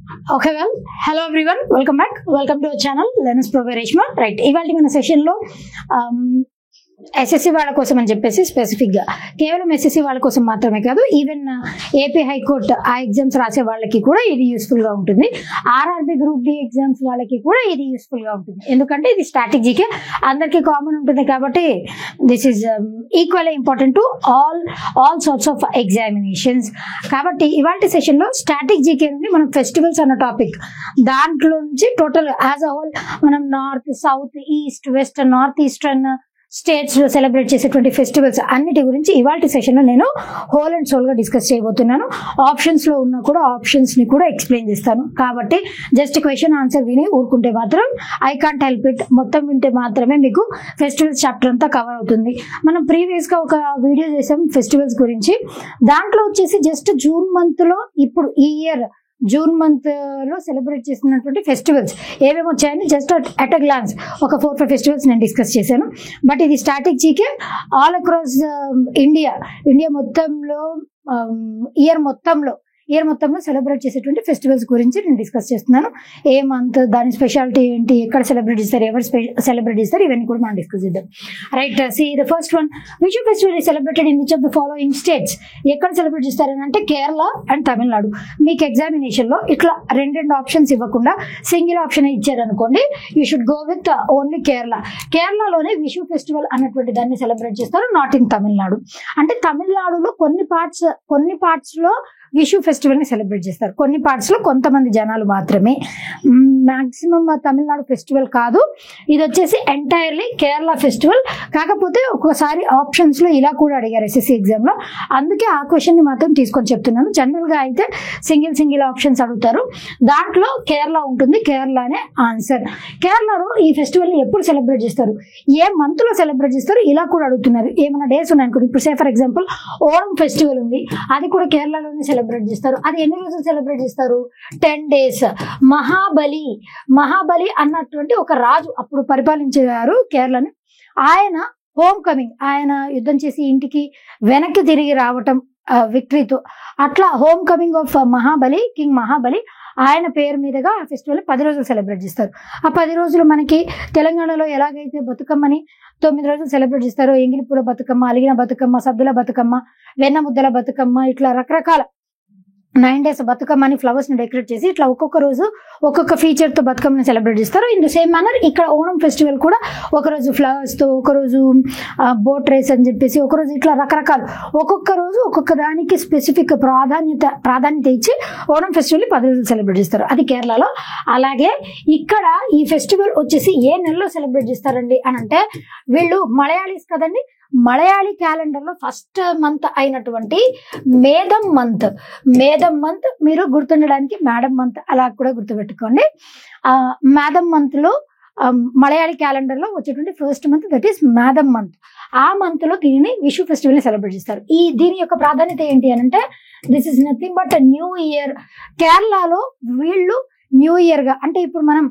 Okay, well, hello everyone. Welcome back. Welcome to our channel, Learners Pro by Reshma. Right. ఇవాళ మన session లో SSC వాళ్ళ కోసం అని చెప్పేసి స్పెసిఫిక్ గా కేవలం ఎస్ఎస్సి వాళ్ళ కోసం మాత్రమే కాదు, ఈవెన్ ఏపీ హైకోర్టు ఆ ఎగ్జామ్స్ రాసే వాళ్ళకి కూడా ఇది యూస్ఫుల్ గా ఉంటుంది. ఆర్ఆర్బి గ్రూప్ డి ఎగ్జామ్స్ వాళ్ళకి కూడా ఇది యూస్ఫుల్ గా ఉంటుంది. ఎందుకంటే ఇది స్ట్రాటజీకే అందరికి కామన్ ఉంటుంది కాబట్టి this is equally important to all sorts of examinations. కాబట్టి ఇవాళ సెషన్ లో స్ట్రాటజీకే నుండి మనం ఫెస్టివల్స్ అన్న టాపిక్, దాంట్లో నుంచి టోటల్ యాజ్ అ హోల్ మనం north, south, east, west, north eastern states లో సెలబ్రేట్ చేసేటువంటి ఫెస్టివల్స్ అన్నిటి గురించి ఇవాళ సెషన్ లో నేను హోల్ అండ్ సోల్ గా డిస్కస్ చేయబోతున్నాను. ఆప్షన్స్ లో ఉన్న కూడా ఆప్షన్స్ ని కూడా ఎక్స్ప్లెయిన్ చేస్తాను. కాబట్టి జస్ట్ క్వశ్చన్ ఆన్సర్ విని ఊరుకుంటే మాత్రం ఐ కాంట్ హెల్ప్ ఇట్, మొత్తం వింటే మాత్రమే మీకు ఫెస్టివల్స్ చాప్టర్ అంతా కవర్ అవుతుంది. మనం ప్రీవియస్ గా ఒక వీడియో చేసాం ఫెస్టివల్స్ గురించి. దాంట్లో వచ్చేసి జస్ట్ జూన్ మంత్ లో, ఇప్పుడు ఈ ఇయర్ జూన్ మంత్ లో సెలబ్రేట్ చేస్తున్నటువంటి ఫెస్టివల్స్ ఏమేమి వచ్చాయని జస్ట్ అట్ అ గ్లాన్స్ ఒక 4-5 ఫెస్టివల్స్ నేను డిస్కస్ చేశాను. బట్ ఇది స్ట్రాటజీకే ఆల్ అక్రాస్ ఇండియా మొత్తంలో ఇయర్ మొత్తంలో సెలబ్రేట్ చేసేటువంటి ఫెస్టివల్స్ గురించి నేను డిస్కస్ చేస్తున్నాను. ఏ మంత్, దాని స్పెషాలిటీ ఏంటి, ఎక్కడ సెలబ్రేట్ చేస్తారు, ఎవరు సెలబ్రేట్ చేస్తారు, ఇవన్నీ కూడా మనం డిస్కస్ చేద్దాం. Right, see the first one, which festival is celebrated in which of the following states? ఎక్కడ సెలబ్రేట్ చేస్తారని అంటే కేరళ అండ్ తమిళనాడు. మీకు ఎగ్జామినేషన్ లో ఇట్లా రెండు ఆప్షన్స్ ఇవ్వకుండా సింగిల్ ఆప్షన్ ఇచ్చారనుకోండి, you should go with only Kerala. కేరళలోనే విషు ఫెస్టివల్ అన్నటువంటి దాన్ని సెలబ్రేట్ చేస్తారు, నాట్ ఇన్ తమిళనాడు. అంటే తమిళనాడులో కొన్ని పార్ట్స్ లో విషు ఫెస్టివల్ ని సెలబ్రేట్ చేస్తారు, కొన్ని పార్ట్స్ లో కొంతమంది జనాలు మాత్రమే. మాక్సిమం తమిళనాడు ఫెస్టివల్ కాదు, ఇది వచ్చేసి ఎంటైర్లీ కేరళ ఫెస్టివల్. కాకపోతే ఒక్కోసారి ఆప్షన్స్ లో ఇలా కూడా అడిగారు ఎస్ఎస్సి ఎగ్జామ్ లో, అందుకే ఆ క్వశ్చన్ ని మాత్రం తీసుకొని చెప్తున్నాను. జనరల్ గా అయితే సింగిల్ ఆప్షన్స్ అడుగుతారు, దాంట్లో కేరళ ఉంటుంది, కేరళనే ఆన్సర్. కేరళలో ఈ ఫెస్టివల్ ని ఎప్పుడు సెలబ్రేట్ చేస్తారు, ఏ మంత్ లో సెలబ్రేట్ చేస్తారు, ఇలా కూడా అడుగుతున్నారు. ఏమైనా డేస్ ఉన్నాయనుకోండి, ఇప్పుడు say for example Onam festival ఉంది, అది కూడా కేరళలోనే సెలబ్రేట్ చేస్తారు. అది ఎన్ని రోజులు సెలబ్రేట్ చేస్తారు? 10 days. మహాబలి అన్నటువంటి ఒక రాజు అప్పుడు పరిపాలించారు కేరళని. ఆయన హోమ్ కమింగ్, ఆయన యుద్ధం చేసి ఇంటికి వెనక్కి తిరిగి రావటం విక్టరీతో, అట్లా home coming of king Mahabali, ఆయన పేరు మీదుగా ఆ ఫెస్టివల్ 10 రోజులు సెలబ్రేట్ చేస్తారు. ఆ 10 రోజులు మనకి తెలంగాణలో ఎలాగైతే బతుకమ్మని 9 రోజులు సెలబ్రేట్ చేస్తారో, ఎంగిలిపూల బతుకమ్మ, అలిగిన బతుకమ్మ, సద్దుల బతుకమ్మ, వెన్న ముద్దల బతుకమ్మ, ఇట్లా రకరకాల 9 days బతుకమ్మని ఫ్లవర్స్ ని డెకరేట్ చేసి ఇట్లా ఒక్కొక్క రోజు ఒక్కొక్క ఫీచర్ తో బతుకమ్మని సెలబ్రేట్ చేస్తారు. ఇన్ ద సేమ్ మేనర్ ఇక్కడ ఓణం ఫెస్టివల్ కూడా ఒకరోజు ఫ్లవర్స్ తో, ఒకరోజు బోట్ రేస్ అని చెప్పేసి, ఒకరోజు ఇట్లా రకరకాలు ఒక్కొక్క రోజు ఒక్కొక్క దానికి స్పెసిఫిక్ ప్రాధాన్యత ఇచ్చి ఓణం ఫెస్టివల్ 10 రోజులు సెలబ్రేట్ చేస్తారు, అది కేరళలో. అలాగే ఇక్కడ ఈ ఫెస్టివల్ వచ్చేసి ఏ నెలలో సెలబ్రేట్ చేస్తారండి అని అంటే, వీళ్ళు మలయాళీస్ కదండి, మలయాళీ క్యాలెండర్ లో ఫస్ట్ మంత్ అయినటువంటి మేదం మంత్ మీరు గుర్తుండడానికి మేడం మంత్ అలా కూడా గుర్తుపెట్టుకోండి. మేదం మంత్ లో మలయాళీ క్యాలెండర్ లో వచ్చేటువంటి first month, that is Medam month. ఆ మంత్ లో దీనిని విషు ఫెస్టివల్ ని సెలబ్రేట్ చేస్తారు. దీని యొక్క ప్రాధాన్యత ఏంటి అని అంటే, this is nothing but new year. కేరళలో వీళ్ళు న్యూ ఇయర్ గా, అంటే ఇప్పుడు మనం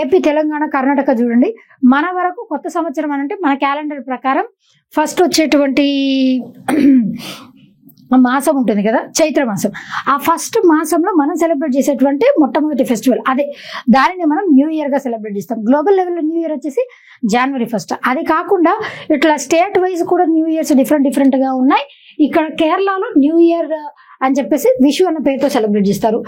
ఏపీ, తెలంగాణ, కర్ణాటక చూడండి, మన వరకు కొత్త సంవత్సరం అని అంటే మన క్యాలెండర్ ప్రకారం ఫస్ట్ వచ్చేటువంటి మాసం ఉంటుంది కదా, చైత్ర మాసం. ఆ ఫస్ట్ మాసంలో మనం సెలబ్రేట్ చేసేటువంటి మొట్టమొదటి ఫెస్టివల్ అదే, దానిని మనం న్యూ ఇయర్ గా సెలబ్రేట్ చేస్తాం. గ్లోబల్ లెవెల్లో న్యూ ఇయర్ వచ్చేసి January 1st. అది కాకుండా ఇట్లా స్టేట్ వైజ్ కూడా న్యూ ఇయర్స్ డిఫరెంట్ గా ఉన్నాయి. ఇక్కడ కేరళలో న్యూ ఇయర్ అని చెప్పేసి విషు అన్న పేరుతో సెలబ్రేట్ చేస్తారు.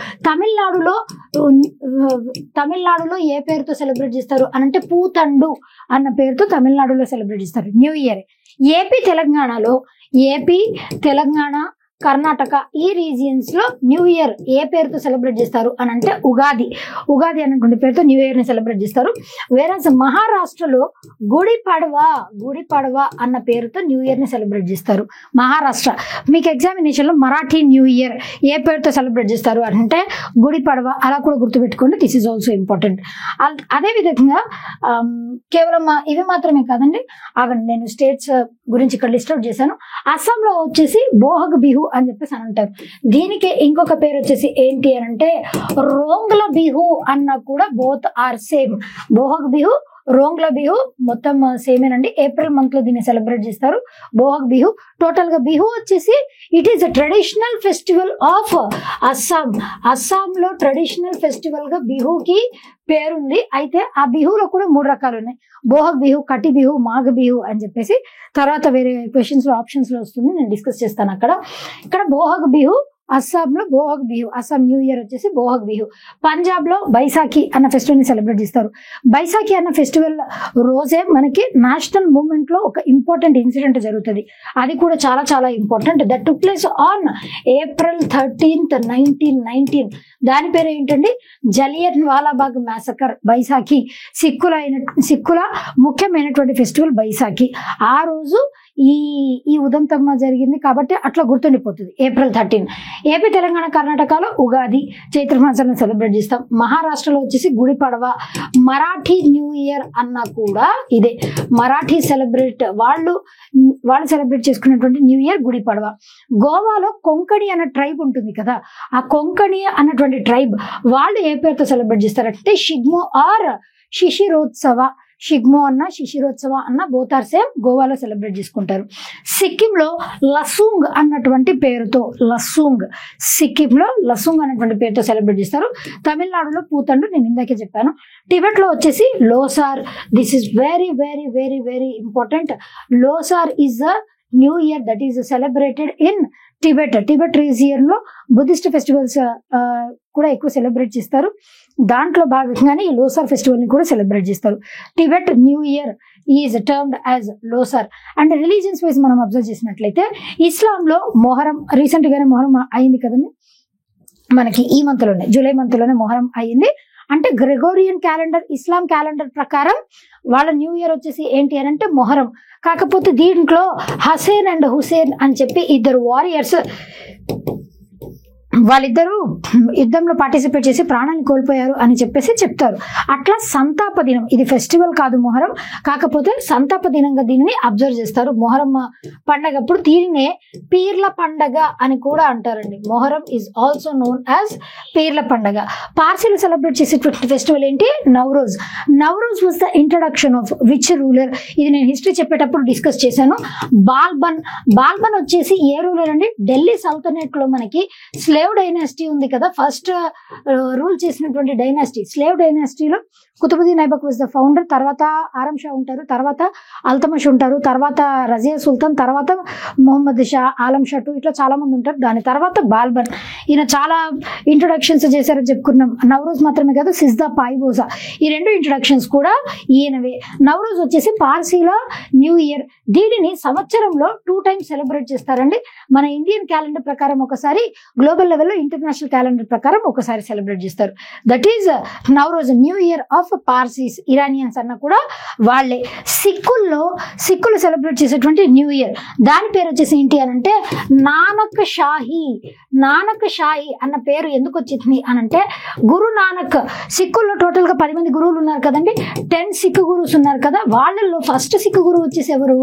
తమిళనాడులో ఏ పేరుతో సెలబ్రేట్ చేస్తారు అనంటే పూతండు అన్న పేరుతో తమిళనాడులో సెలబ్రేట్ చేస్తారు new year. AP, Telangana, Karnataka ఈ రీజియన్స్ లో న్యూ ఇయర్ ఏ పేరుతో సెలబ్రేట్ చేస్తారు అని అంటే ఉగాది అన్నటువంటి పేరుతో న్యూ ఇయర్ ని సెలబ్రేట్ చేస్తారు. వేరస్ మహారాష్ట్రలో గుడి పడవ అన్న పేరుతో న్యూ ఇయర్ ని సెలబ్రేట్ చేస్తారు. మహారాష్ట్ర మీకు ఎగ్జామినేషన్ లో మరాఠీ న్యూ ఇయర్ ఏ పేరుతో సెలబ్రేట్ చేస్తారు అంటే గుడి పడవ, అలా కూడా గుర్తుపెట్టుకోండి. This is also important. అదే విధంగా కేవలం ఇవి మాత్రమే కాదండి, నేను స్టేట్స్ గురించి ఇక్కడ లిస్ట్ అవుట్ చేశాను. అస్సాంలో వచ్చేసి బోహగ్ బిహు అని చెప్పేసి అని అంటారు. దీనికి ఇంకొక పేరు వచ్చేసి ఏంటి అని అంటే రోంగ్ల బిహు అన్న కూడా both are same. Bohag Bihu, Rongali Bihu మొత్తం సేమేనండి, ఏప్రిల్ మంత్ లో దీన్ని సెలబ్రేట్ చేస్తారు. బోహగ్ బిహు టోటల్ గా బిహు వచ్చేసి it is a traditional festival of Assam. అస్సాంలో ట్రెడిషనల్ ఫెస్టివల్ గా బిహుకి పేరుంది. అయితే ఆ బిహులో కూడా 3 రకాలు ఉన్నాయి. బోహగ్ బిహు, కటి బిహు, మాఘ బిహు అని చెప్పేసి తర్వాత వేరే క్వశ్చన్స్ లో ఆప్షన్స్ లో వస్తుంది, నేను డిస్కస్ చేస్తాను అక్కడ. ఇక్కడ బోహగ్ బిహు అస్సాంలో బోహగ్ బిహు, అస్సాం న్యూ ఇయర్ వచ్చేసి బోహగ్ బిహు. పంజాబ్ లో బైసాఖి అన్న ఫెస్టివల్ ని సెలబ్రేట్ చేస్తారు. బైసాఖి అన్న ఫెస్టివల్ రోజే మనకి నేషనల్ మూవ్మెంట్ లో ఒక ఇంపార్టెంట్ ఇన్సిడెంట్ జరుగుతుంది. అది కూడా చాలా చాలా important. That took place on April 13th, 1919. దాని పేరు ఏంటండి? జలియన్ వాలాబాగ్ మ్యాసకర్. బైసాఖి సిక్కుల ముఖ్యమైనటువంటి ఫెస్టివల్ బైసాఖి. ఆ రోజు ఈ ఉదంతం జరిగింది కాబట్టి అట్లా గుర్తుండిపోతుంది. April 13. ఏపీ, తెలంగాణ, కర్ణాటకలో ఉగాది చైత్రమాసాన్ని సెలబ్రేట్ చేస్తాం. మహారాష్ట్రలో వచ్చేసి గుడి పడవ. మరాఠీ న్యూ ఇయర్ అన్న కూడా ఇదే. మరాఠీ వాళ్ళు సెలబ్రేట్ చేసుకునేటువంటి న్యూ ఇయర్ గుడి పడవ. గోవాలో కొంకణి అన్న ట్రైబ్ ఉంటుంది కదా, ఆ కొంకణి అన్నటువంటి ట్రైబ్ వాళ్ళు ఏ పేరుతో సెలబ్రేట్ చేస్తారంటే షిగ్మో ఆర్ శిశిరోత్సవ. షిగ్మో అన్న శిశిరోత్సవ అన్న బోత్ ఆర్ సేమ్, గోవాలో సెలబ్రేట్ చేసుకుంటారు. సిక్కింలో లసూంగ్ అన్నటువంటి పేరుతో సిక్కింలో లసూంగ్ అన్నటువంటి పేరుతో సెలబ్రేట్ చేస్తారు. తమిళనాడులో పూతండు, నేను ఇందాకే చెప్పాను. టిబెట్ లో వచ్చేసి Losar. This is very very very very important. Losar is a new year that is celebrated in Tibet region లో బుద్ధిస్ట్ ఫెస్టివల్స్ కూడా ఎక్కువ సెలబ్రేట్ చేస్తారు. దాంట్లో భాగంగానే ఈ లోసార్ ఫెస్టివల్ ని కూడా సెలబ్రేట్ చేస్తారు. Tibet new year is termed as Losar. And religions wise మనం అబ్జర్వ్ చేసినట్లయితే ఇస్లాంలో మొహరం, రీసెంట్ గానే మొహరం అయింది కదండి మనకి, ఈ మంత్ లోనే జూలై మంత్ లోనే మొహరం అయింది. అంటే గ్రెగోరియన్ క్యాలెండర్, ఇస్లాం క్యాలెండర్ ప్రకారం వాళ్ళ న్యూ ఇయర్ వచ్చేసి ఏంటి అని అంటే మొహరం. కాకపోతే దీంట్లో హసేన్ అండ్ హుసేన్ అని చెప్పి 2 వారియర్స్, వాళ్ళిద్దరూ యుద్ధంలో పార్టిసిపేట్ చేసి ప్రాణాన్ని కోల్పోయారు అని చెప్పేసి చెప్తారు. అట్లా సంతాప దినం, ఇది ఫెస్టివల్ కాదు మొహరం, కాకపోతే సంతాప దినంగా దీనిని అబ్జర్వ్ చేస్తారు. మొహరం పండగప్పుడు దీనినే పీర్ల పండగ అని కూడా అంటారండి. Muharram is also known as పీర్ల పండగ. పార్సీలు సెలబ్రేట్ చేసేటువంటి ఫెస్టివల్ ఏంటి? Navroz. Navroz was the introduction of which ruler? ఇది నేను హిస్టరీ చెప్పేటప్పుడు డిస్కస్ చేశాను. బాల్బన్ వచ్చేసి ఏ రూలర్ అండి? ఢిల్లీ సల్తనేట్ లో మనకి స్లేవ్ డైనాసిటీ ఉంది కదా, ఫస్ట్ రూల్ చేసినటువంటి డైనాసిటీ. స్లేవ్ డైనాసిటీలో Qutbuddin Aibak was the founder, తర్వాత ఆరం షా ఉంటారు, తర్వాత అల్తమష్ ఉంటారు, తర్వాత రజియా సుల్తాన్, తర్వాత మొహమ్మద్ షా, ఆలం షా టూ, ఇట్లా చాలా మంది ఉంటారు. దాని తర్వాత బాల్బన్. ఈయన చాలా ఇంట్రొడక్షన్స్ చేశారని చెప్పుకున్నాం. నవరోజ్ మాత్రమే కాదు, సిజ్దా పాయిబోసా, ఈ 2 ఇంట్రొడక్షన్స్ కూడా ఈయనవే. నవరోజ్ వచ్చేసి పార్సీల న్యూ ఇయర్. దీనిని సంవత్సరంలో 2 టైమ్స్ సెలబ్రేట్ చేస్తారండి. మన ఇండియన్ క్యాలెండర్ ప్రకారం ఒకసారి, గ్లోబల్ లెవెల్లో ఇంటర్నేషనల్ క్యాలెండర్ ప్రకారం ఒకసారి సెలబ్రేట్ చేస్తారు. That is Navroz, new year of Parsis. Iranians అన్న కూడా వాళ్ళే. సిక్కులు సెలబ్రేట్ చేసేటువంటి న్యూ ఇయర్, దాని పేరు వచ్చేసి ఏంటి అని అంటే నానక్ షాహీ. నానక్ షాహీ అన్న పేరు ఎందుకు వచ్చింది అని అంటే గురు నానక్. సిక్కుల్లో టోటల్ గా 10 మంది గురువులు ఉన్నారు కదండి, 10 సిక్ గురువుస్ ఉన్నారు కదా, వాళ్ళల్లో ఫస్ట్ సిక్ గురువు వచ్చేసి ఎవరు?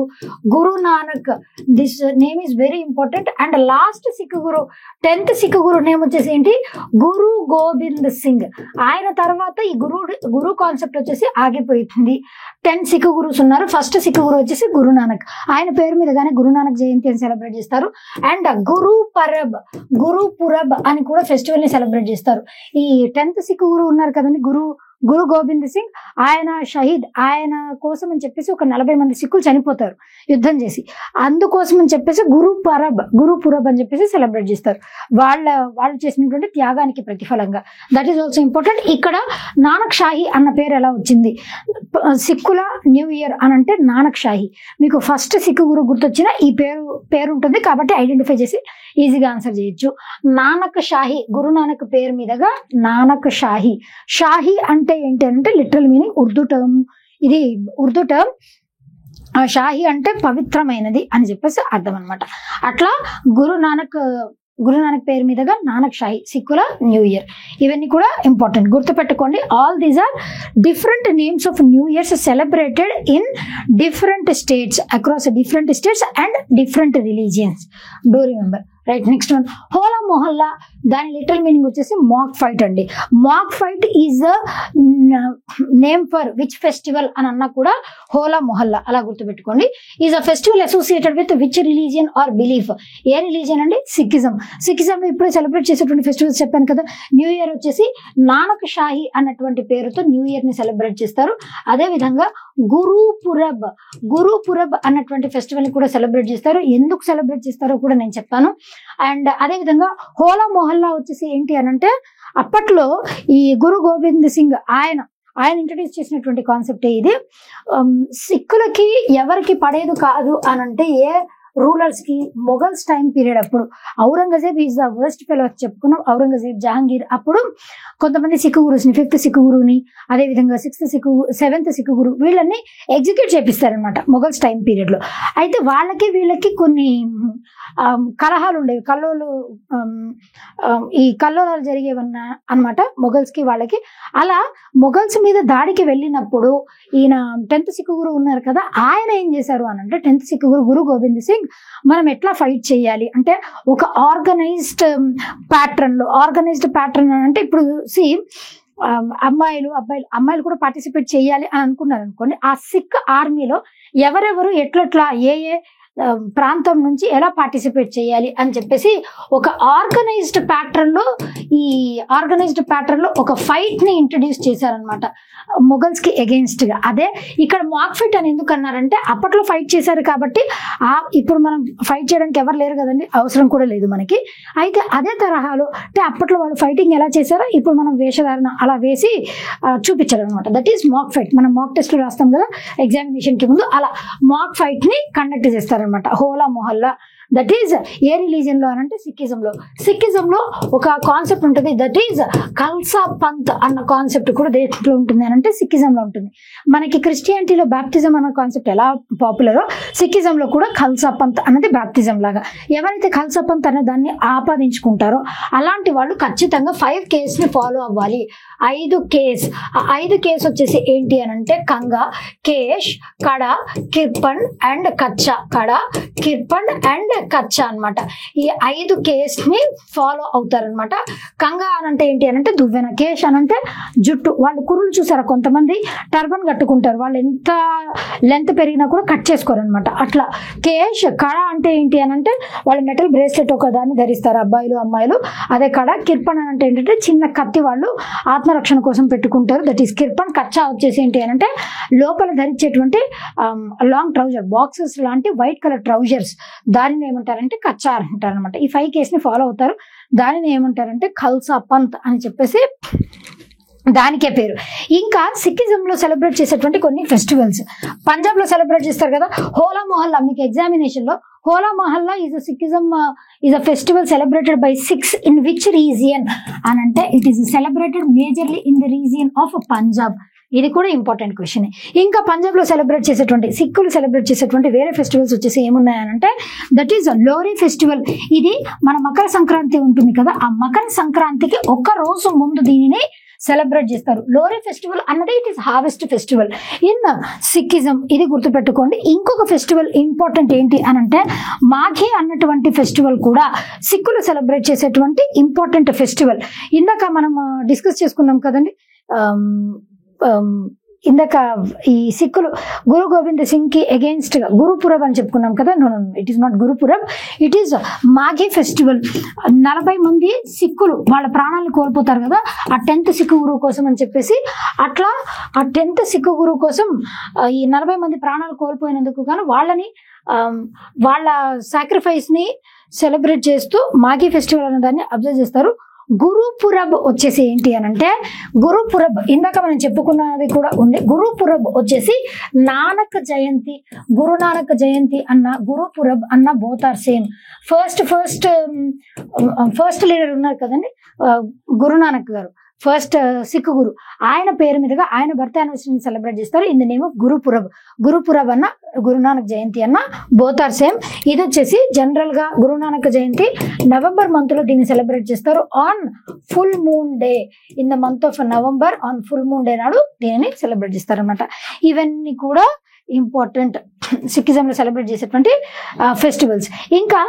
Guru Nanak. This name is very important. And last Sikh Guru, 10th Sikh Guru name వచ్చేసి ఏంటి? గురు గోబింద్ సింగ్. ఆయన తర్వాత ఈ గురు కాన్సెప్ట్ వచ్చేసి ఆగిపోయింది. 10 సిక్ గురుస్ ఉన్నారు. ఫస్ట్ సిక్ గురు వచ్చేసి గురు నానక్. ఆయన పేరు మీదగానే గురు నానక్ జయంతి అని సెలబ్రేట్ చేస్తారు. అండ్ గురు పురబ్ అని కూడా ఫెస్టివల్ ని సెలబ్రేట్ చేస్తారు. ఈ 10th సిక్ గురు ఉన్నారు కదండి, గురు గోబింద్ సింగ్, ఆయన షహీద్. ఆయన కోసం అని చెప్పేసి ఒక 40 మంది సిక్కులు చనిపోతారు యుద్ధం చేసి. అందుకోసం అని చెప్పేసి గురు పురబ్ అని చెప్పేసి సెలబ్రేట్ చేస్తారు, వాళ్ళు చేసినటువంటి త్యాగానికి ప్రతిఫలంగా. That is also important. ఇక్కడ నానక్ షాహీ అన్న పేరు ఎలా వచ్చింది? సిక్కుల న్యూ ఇయర్ అని అంటే నానక్ షాహీ. మీకు ఫస్ట్ సిక్కు గురు గుర్తొచ్చిన ఈ పేరు ఉంటుంది కాబట్టి ఐడెంటిఫై చేసి ఈజీగా ఆన్సర్ చేయొచ్చు. నానక్ షాహీ, గురు నానక్ పేరు మీదగా నానక్ షాహీ. షాహీ అంటే ఏంటి అంటే లిటరల్ మీనింగ్ ఉర్దూ టర్మ్, ఇది ఉర్దూ టర్మ్. షాహీ అంటే పవిత్రమైనది అని చెప్పేసి అర్థం అనమాట. అట్లా గురు నానక్ పేరు మీదగా నానక్ షాహీ, సిక్కుల న్యూ ఇయర్. ఇవన్నీ కూడా ఇంపార్టెంట్, గుర్తుపెట్టుకోండి. All these are different names of new years celebrated in different states, across different states and different religions. Do remember, right? Next one, Hola Mohalla దాని లిటరల్ మీనింగ్ వచ్చేసి మాక్ ఫైట్ అండి. Mock fight is the name for which festival అని అన్నా కూడా హోలా మొహల్లా అలా గుర్తుపెట్టుకోండి. Is a festival associated with which religion or belief. ఏ religion అండి? సిక్కిజం. సిక్కిజంలో ఇప్పుడే సెలబ్రేట్ చేసేటువంటి ఫెస్టివల్స్ చెప్పాను కదా. న్యూ ఇయర్ వచ్చేసి నానక్ షాహి అన్నటువంటి పేరుతో న్యూ ఇయర్ ని సెలబ్రేట్ చేస్తారు. అదే విధంగా గురు పురబ్ అన్నటువంటి ఫెస్టివల్ ని కూడా సెలబ్రేట్ చేస్తారు. ఎందుకు సెలబ్రేట్ చేస్తారో కూడా నేను చెప్తాను. అండ్ అదే విధంగా హోలా మొహల్లా వచ్చేసి ఏంటి అని అంటే అప్పట్లో ఈ గురు గోబింద్ సింగ్ ఆయన ఇంట్రడ్యూస్ చేసినటువంటి కాన్సెప్ట్ ఇది. సిక్కులకి ఎవరికి పడేది కాదు అని అంటే ఏ రూలర్స్ కి మొఘల్స్ టైం పీరియడ్ అప్పుడు Aurangzeb is the worst fellow చెప్పుకున్నాం. ఔరంగజేబ్, జహాంగీర్ అప్పుడు కొంతమంది సిక్కు గురుస్ని, 5th సిక్కు గురుని, అదేవిధంగా 6th సిక్కు, 7th సిక్కు గురు వీళ్ళని ఎగ్జిక్యూట్ చేపిస్తారనమాట మొఘల్స్ టైం పీరియడ్ లో. అయితే వీళ్ళకి కొన్ని కలహాలు ఉండేవి, ఈ కల్లోలాలు జరిగేవన్నా అనమాట మొఘల్స్ కి వాళ్ళకి. అలా మొఘల్స్ మీద దాడికి వెళ్ళినప్పుడు ఈయన 10th సిక్కు గురు ఉన్నారు కదా, ఆయన ఏం చేశారు అని అంటే 10th సిక్కు గురు గురు గోబింద్ సింగ్ మనం ఎట్లా ఫైట్ చేయాలి అంటే ఒక ఆర్గనైజ్డ్ ప్యాటర్న్ అంటే ఇప్పుడు అమ్మాయిలు కూడా పార్టిసిపేట్ చేయాలి అని అనుకున్నారు అనుకోండి. ఆ సిక్ ఆర్మీలో ఎవరెవరు ఎట్లట్లా ఏ ప్రాంతం నుంచి ఎలా పార్టిసిపేట్ చేయాలి అని చెప్పేసి ఒక ఆర్గనైజ్డ్ ప్యాటర్న్ లో ఒక ఫైట్ ని ఇంట్రడ్యూస్ చేశారనమాట మొఘల్స్ కి అగేన్స్ట్ గా. అదే ఇక్కడ మాక్ ఫైట్ అని ఎందుకు అన్నారంటే అప్పట్లో ఫైట్ చేశారు కాబట్టి ఇప్పుడు మనం ఫైట్ చేయడానికి ఎవరు లేరు కదండి, అవసరం కూడా లేదు మనకి. అయితే అదే తరహాలో అంటే అప్పట్లో వాళ్ళు ఫైటింగ్ ఎలా చేశారో ఇప్పుడు మనం వేషధారణ అలా వేసి చూపించారు అనమాట. That is mock fight. మనం మాక్ టెస్ట్ రాస్తాం కదా ఎగ్జామినేషన్ కి ముందు, అలా మాక్ ఫైట్ ని కండక్ట్ చేస్తారు అనమాట. హోలా మొహల్లా దట్ ఈజ్ ఏ రిలీజియన్ లో అనంటే సిక్కిజంలో ఒక కాన్సెప్ట్ ఉంటుంది, దట్ ఈజ్ ఖల్సా పంత్ అన్న కాన్సెప్ట్ కూడా దేంట్లో ఉంటుంది అని అంటే సిక్కిజంలో ఉంటుంది. మనకి క్రిస్టియానిటీలో బాప్టిజం అన్న కాన్సెప్ట్ ఎలా పాపులరో సిక్కిజంలో కూడా ఖల్సా పంత్ అన్నది బాప్టిజం లాగా. ఎవరైతే ఖల్సా పంత్ అనే దాన్ని ఆపాదించుకుంటారో అలాంటి వాళ్ళు ఖచ్చితంగా 5 Ks ని ఫాలో అవ్వాలి. 5 Ks. ఆ 5 Ks వచ్చేసి ఏంటి అని అంటే కంగ, కేష్, కడ, కిర్పన్ అండ్ కచ్చా. కడ, కిర్పన్ అండ్ కచ్చా అనమాట. ఈ 5 Ks ని ఫాలో అవుతారనమాట. కంగ అనంటే ఏంటి అనంటే దువ్వెన, కేష్ అనంటే జుట్టు. వాళ్ళు కురులు చూసారా, కొంతమంది టర్బన్ కట్టుకుంటారు, వాళ్ళు ఎంత లెంత్ పెరిగినా కూడా కట్ చేసుకోరు అనమాట అట్లా. కేష్. కడ అంటే ఏంటి అనంటే వాళ్ళు మెటల్ బ్రేస్లెట్ ఒక దాన్ని ధరిస్తారు అబ్బాయిలు అమ్మాయిలు, అదే కడ. కిర్పన్ అంటే ఏంటంటే చిన్న కత్తి వాళ్ళు ఆత్మరక్షణ కోసం పెట్టుకుంటారు, దట్ ఈస్ కిర్పన్. కచ్చా వచ్చేసి ఏంటి అనంటే లోపల ధరించేటువంటి లాంగ్ ట్రౌజర్, బాక్సెస్ లాంటి వైట్ కలర్ ట్రౌజర్స్, దానిని ఏమంటారంటే కచ్చా అంటారు అనమాట. ఈ 5 Ks ని ఫాలో అవుతారు. దానిని ఏమంటారంటే ఖల్సా పంత్ అని చెప్పేసి దానికే పేరు. ఇంకా సిక్కిజంలో సెలబ్రేట్ చేసేటువంటి కొన్ని ఫెస్టివల్స్ పంజాబ్ లో సెలబ్రేట్ చేస్తారు కదా. హోలా మొహల్లా మీకు ఎగ్జామినేషన్ లో Hola Mohalla is a festival celebrated by Sikhs in which region అని అంటే it is celebrated majorly in the region of Punjab. ఇది కూడా ఇంపార్టెంట్ క్వశ్చన్. ఇంకా పంజాబ్ లో సెలబ్రేట్ చేసేటువంటి సిక్కులు సెలబ్రేట్ చేసేటువంటి వేరే ఫెస్టివల్స్ వచ్చేసి ఏమున్నాయనంటే దట్ ఈస్ లోరీ ఫెస్టివల్. ఇది మన మకర సంక్రాంతి ఉంటుంది కదా, ఆ మకర సంక్రాంతికి ఒక రోజు ముందు దీనిని సెలబ్రేట్ చేస్తారు. లోరీ ఫెస్టివల్ అన్నది it is harvest festival in Sikhism. ఇది గుర్తుపెట్టుకోండి. ఇంకొక ఫెస్టివల్ ఇంపార్టెంట్ ఏంటి అని అంటే మాఘీ అన్నటువంటి ఫెస్టివల్ కూడా సిక్కులు సెలబ్రేట్ చేసేటువంటి ఇంపార్టెంట్ ఫెస్టివల్. ఇందాక మనం డిస్కస్ చేసుకున్నాం కదండి, ఇందాక ఈ సిక్కులు గురు గోబింద్ సింగ్ కి అగేన్స్ట్ గా గురుపురబ్ అని చెప్పుకున్నాం కదా. No, it is not Gurpurab, it is Maghi festival. 40 మంది సిక్కులు వాళ్ళ ప్రాణాలను కోల్పోతారు కదా ఆ 10th సిక్కు గురువు కోసం అని చెప్పేసి. అట్లా ఆ 10th సిక్కు గురువు కోసం ఈ 40 మంది ప్రాణాలు కోల్పోయినందుకు గాను వాళ్ళని వాళ్ళ సాక్రిఫైస్ ని సెలబ్రేట్ చేస్తూ మాఘీ ఫెస్టివల్ అనే దాన్ని అబ్జర్వ్ చేస్తారు. గురుపురబ్ వచ్చేసి ఏంటి అని అంటే గురుపురబ్ ఇందాక మనం చెప్పుకున్నది కూడా ఉంది. గురుపురబ్ వచ్చేసి నానక్ జయంతి, గురునానక్ జయంతి అన్న గురుపురబ్ అన్న both are same. First leader ఉన్నారు కదండి గురునానక్ గారు, ఫస్ట్ సిక్ గురు, ఆయన పేరు మీదుగా ఆయన బర్త్ యానివర్సరీని సెలబ్రేట్ చేస్తారు in the name of Gurpurab అన్న గురునానక్ జయంతి అన్న బోత్ ఆర్ సేమ్. ఇది వచ్చేసి జనరల్ గా గురునానక్ జయంతి నవంబర్ మంత్ లో దీన్ని సెలబ్రేట్ చేస్తారు on full moon day. In the month of November on full moon day నాడు దీనిని సెలబ్రేట్ చేస్తారు అనమాట. ఇవన్నీ కూడా ఇంపార్టెంట్ సిక్కిజంలో సెలబ్రేట్ చేసేటువంటి ఫెస్టివల్స్. ఇంకా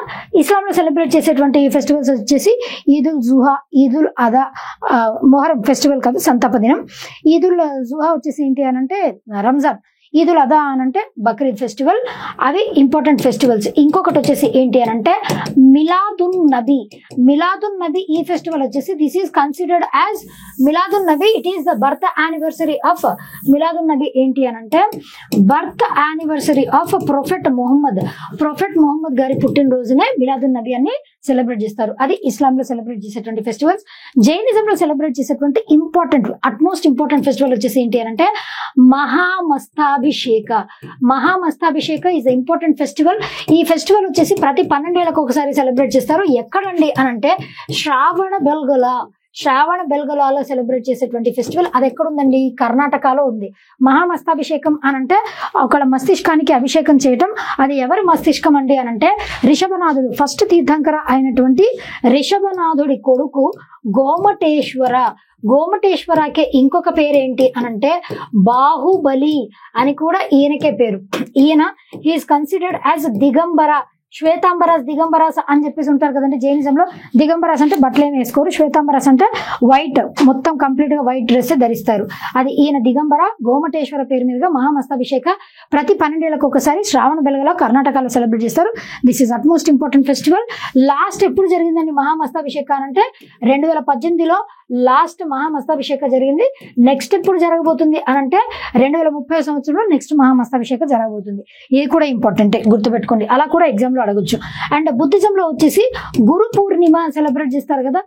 ఇస్లాంలో సెలబ్రేట్ చేసేటువంటి ఫెస్టివల్స్ వచ్చేసి ఈదుల్ జుహా, ఈదుల్ అదా, మొహరం ఫెస్టివల్ కాదు, సంతాప దినం. ఈదుల్ జుహా వచ్చేసి ఏంటి అని అంటే రంజాన్, ఈదుల్ అదా అని అంటే బక్రీద్ ఫెస్టివల్. అవి ఇంపార్టెంట్ ఫెస్టివల్స్. ఇంకొకటి వచ్చేసి ఏంటి అని అంటే మిలాదున్ నబీ. మిలాదున్ నబీ ఈ ఫెస్టివల్ వచ్చేసి this is considered as Miladun Nabi. It is the birth anniversary of Miladun Nabi. ఏంటి అని అంటే birth anniversary of prophet Mohammad. Prophet Mohammad గారి పుట్టినరోజునే మిలాదున్ నబీ అని సెలబ్రేట్ చేస్తారు. అది ఇస్లాంలో సెలబ్రేట్ చేసేటువంటి ఫెస్టివల్స్. జైనిజంలో సెలబ్రేట్ చేసేటువంటి ఇంపార్టెంట్ అట్మోస్ట్ ఇంపార్టెంట్ ఫెస్టివల్ వచ్చేసి ఏంటి అని అంటే మహామస్తాభిషేక. మహామస్తాభిషేక ఈజ్ ఇంపార్టెంట్ ఫెస్టివల్. ఈ ఫెస్టివల్ వచ్చేసి ప్రతి 12 ఏళ్లకు ఒకసారి సెలబ్రేట్ చేస్తారు. ఎక్కడండి అని అంటే శ్రావణ బెల్గొలాలో సెలబ్రేట్ చేసేటువంటి ఫెస్టివల్. అది ఎక్కడుందండి? కర్ణాటకలో ఉంది. మహామస్తాభిషేకం అనంటే ఒకళ్ళ మస్తిష్కానికి అభిషేకం చేయటం. అది ఎవరి మస్తిష్కం అండి అనంటే రిషభనాథుడు, ఫస్ట్ తీర్థంకర అయినటువంటి రిషభనాథుడి కొడుకు గోమటేశ్వర. గోమటేశ్వరకే ఇంకొక పేరు ఏంటి అనంటే బాహుబలి అని కూడా ఈయనకే పేరు. ఈయన హీఈస్ కన్సిడర్డ్ యాజ్ దిగంబర. శ్వేతాంబరాస్, దిగంబరాస్ అని చెప్పేసి ఉంటారు కదండి జైనిజంలో. దిగంబరాస్ అంటే బట్టలు ఏమి వేసుకోరు, శ్వేతాంబరాస్ అంటే వైట్, మొత్తం కంప్లీట్ గా వైట్ డ్రెస్ ధరిస్తారు. అది ఈయన దిగంబర. గోమటేశ్వర పేరు మీదుగా మహామస్తాభిషేక ప్రతి 12 ఏళ్లకు ఒకసారి శ్రావణ బెల్గలో కర్ణాటకలో సెలబ్రేట్ చేస్తారు. This is utmost important festival. Last ఎప్పుడు జరిగిందండి మహామస్తాభిషేక అంటే 2018లో లాస్ట్ మహామస్తాభిషేక జరిగింది. నెక్స్ట్ ఎప్పుడు జరగబోతుంది అనంటే 2030 సంవత్సరంలో నెక్స్ట్ మహామస్తాభిషేక జరగబోతుంది. ఇది కూడా ఇంపార్టెంట్, గుర్తుపెట్టుకోండి. అలా కూడా ఎగ్జామ్ లో అడగొచ్చు. అండ్ బుద్ధిజంలో వచ్చేసి గురు పూర్ణిమ సెలబ్రేట్ చేస్తారు కదా.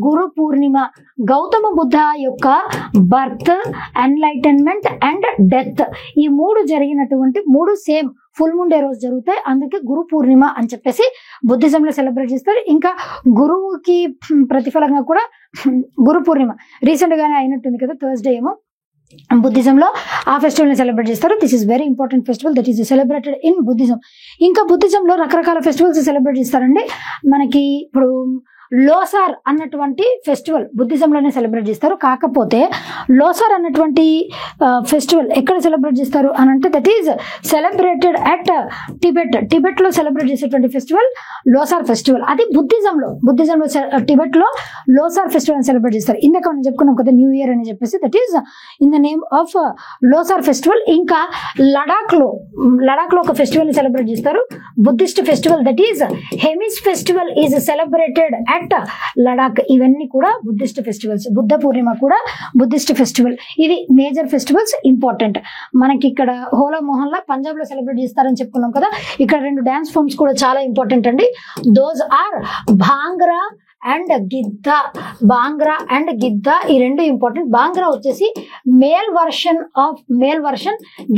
గురు పూర్ణిమ గౌతమ బుద్ధ యొక్క బర్త్, ఎన్లైటన్మెంట్ అండ్ డెత్, ఈ 3 జరిగినటువంటి 3 సేమ్ ఫుల్ మూన్ డే రోజు జరుగుతాయి. అందుకే గురు పూర్ణిమ అని చెప్పేసి బుద్ధిజంలో సెలబ్రేట్ చేస్తారు. ఇంకా గురువుకి ప్రతిఫలంగా కూడా గురు పూర్ణిమ రీసెంట్ గానే అయినట్టుంది కదా, థర్స్డే ఏమో బుద్ధిజంలో ఆ ఫెస్టివల్ ని సెలబ్రేట్ చేస్తారు. This is very important festival that is celebrated in Buddhism. ఇంకా బుద్ధిజంలో రకరకాల ఫెస్టివల్స్ సెలబ్రేట్ చేస్తారండి. మనకి ఇప్పుడు లోసార్ అన్నటువంటి ఫెస్టివల్ బుద్ధిజంలోనే సెలబ్రేట్ చేస్తారు. కాకపోతే లోసార్ అన్నటువంటి ఫెస్టివల్ ఎక్కడ సెలబ్రేట్ చేస్తారు అని అంటే that is celebrated at Tibet లో సెలబ్రేట్ చేసేటువంటి ఫెస్టివల్ లోసార్ ఫెస్టివల్. అది బుద్ధిజంలో టిబెట్ లో లోసార్ ఫెస్టివల్ సెలబ్రేట్ చేస్తారు. ఇందాక మనం చెప్పుకున్నాం కదా న్యూ ఇయర్ అని చెప్పేసి, that is in the name of Losar festival. ఇంకా లడాక్ లో ఒక ఫెస్టివల్ ని సెలబ్రేట్ చేస్తారు, Buddhist festival, that is Hemis festival is celebrated at Ladakh. ఇవన్నీ కూడా బుద్ధిస్ట్ ఫెస్టివల్స్. బుద్ధ పూర్ణిమ కూడా బుద్ధిస్ట్ ఫెస్టివల్. ఇవి మేజర్ ఫెస్టివల్స్, ఇంపార్టెంట్. మనకి ఇక్కడ హోలా మొహల్లా పంజాబ్ లో సెలబ్రేట్ చేస్తారని చెప్పుకున్నాం కదా. ఇక్కడ 2 డాన్స్ ఫామ్స్ కూడా చాలా ఇంపార్టెంట్ అండి. Those are bhangra and giddha. Bhangra and giddha ఈ 2 ఇంపార్టెంట్. భాంగ్రా వచ్చేసి మేల్ వర్షన్,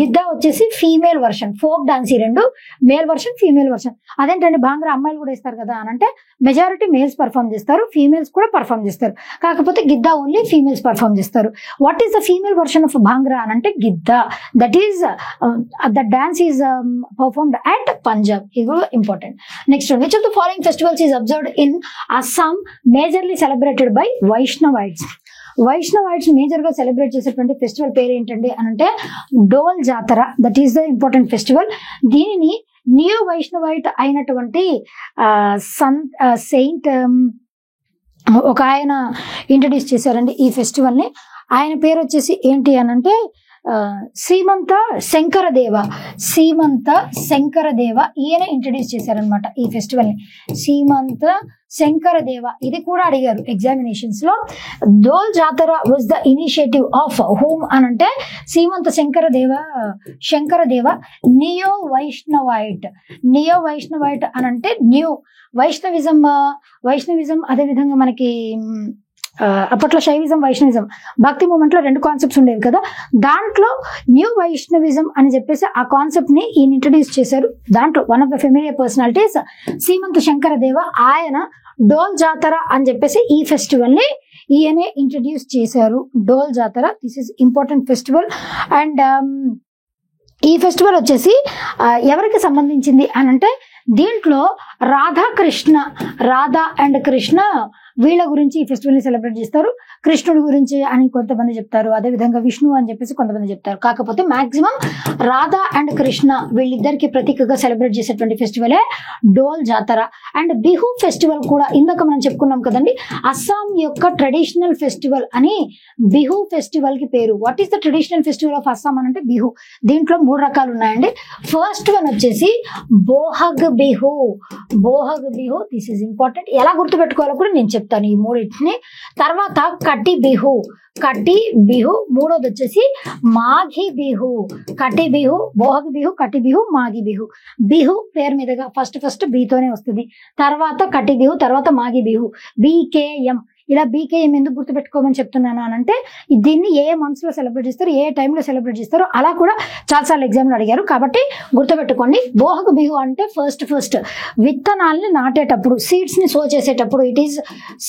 గిద్దా వచ్చేసి ఫీమేల్ వర్షన్. Folk dance. ఈ 2 మేల్ వర్షన్, ఫీమేల్ వర్షన్. అదేంటండి భాంగ్రా అమ్మాయిలు కూడా ఇస్తారు కదా అని అంటే మెజారిటీ మేల్స్ పర్ఫామ్ చేస్తారు, ఫీమేల్స్ కూడా పర్ఫామ్ చేస్తారు. కాకపోతే గిద్దా ఓన్లీ ఫీమేల్స్ పర్ఫామ్ చేస్తారు. What is the female version of bhangra అని అంటే giddha. That is the dance is performed at Punjab. ఇది కూడా important. Next, which of the following festivals is observed in Assam majorly celebrated by Vaishnavites. Vaishnavites major గా celebrate చేసేటువంటి festival పేరు ఏంటండి అని అంటే Dol Jatra. That is the important festival. దీనిని నియో వైష్ణవైట్ అయినటువంటి సెయింట్ ఒక ఆయన ఇంట్రడ్యూస్ చేశారండి ఈ ఫెస్టివల్ ని. ఆయన పేరు వచ్చేసి ఏంటి అని అంటే శ్రీమంత శంకరదేవ. ఈయన ఇంట్రడ్యూస్ చేశారనమాట ఈ ఫెస్టివల్ ని. శ్రీమంత శంకరదేవ. ఇది కూడా అడిగారు ఎగ్జామినేషన్స్ లో. దోల్ జాతర was the initiative of whom అని అంటే శ్రీమంత శంకరదేవ. నియో వైష్ణవైట్ అని అంటే న్యూ వైష్ణవిజం. అదే విధంగా మనకి అప్పట్లో శైవిజం, వైష్ణవిజం, భక్తి మూమెంట్ లో 2 కాన్సెప్ట్స్ ఉండేవి కదా. దాంట్లో న్యూ వైష్ణవిజం అని చెప్పేసి ఆ కాన్సెప్ట్ ని ఈయన ఇంట్రడ్యూస్ చేశారు. దాంట్లో one of the familiar personalities Srimanta Sankardeva. ఆయన డోల్ జాతర అని చెప్పేసి ఈ ఫెస్టివల్ ని ఈయనే ఇంట్రడ్యూస్ చేశారు. డోల్ జాతర. This is important festival. And ఈ ఫెస్టివల్ వచ్చేసి ఎవరికి సంబంధించింది అని అంటే దీంట్లో రాధా అండ్ కృష్ణ వీళ్ళ గురించి ఈ ఫెస్టివల్ ని సెలబ్రేట్ చేస్తారు. కృష్ణుడి గురించి అని కొంతమంది చెప్తారు, అదే విధంగా విష్ణు అని చెప్పేసి కొంతమంది చెప్తారు. కాకపోతే మాక్సిమం రాధా అండ్ కృష్ణ వీళ్ళిద్దరికి ప్రతీకగా సెలబ్రేట్ చేసేటువంటి ఫెస్టివలే డోల్ జాతర. అండ్ బిహు ఫెస్టివల్ కూడా ఇందాక మనం చెప్పుకున్నాం కదండి, అస్సాం యొక్క ట్రెడిషనల్ ఫెస్టివల్ అని బిహు ఫెస్టివల్ కి పేరు. What is the traditional festival of Assam అని అంటే బిహు. దీంట్లో 3 రకాలు ఉన్నాయండి. ఫస్ట్ వన్ వచ్చేసి Bohag Bihu. Bohag Bihu, this is important. ఎలా గుర్తుపెట్టుకోవాలో కూడా నేను చెప్తాను ఈ మూడింటిని. తర్వాత కటి బిహు, కటి బిహు. మూడోది వచ్చేసి మాఘి బిహు. కటి బిహు, బోహగ్ బిహు, కటి బిహు, మాఘి బిహు. బిహు పేరు మీదుగా ఫస్ట్ బీతోనే వస్తుంది, తర్వాత కటి బిహు, తర్వాత మాఘి బిహు. బీకేఎం. ఇలా బీకేఎం ఎందుకు గుర్తుపెట్టుకోమని చెప్తున్నాను అని అంటే దీన్ని ఏ మంత్స్ లో సెలబ్రేట్ చేస్తారు, ఏ టైంలో సెలబ్రేట్ చేస్తారు, అలా కూడా చాలాసార్లు ఎగ్జామ్లో అడిగారు. కాబట్టి గుర్తుపెట్టుకోండి. బోహగ్ బిహు అంటే ఫస్ట్ విత్తనాలని నాటేటప్పుడు, సీడ్స్ ని సో చేసేటప్పుడు, it is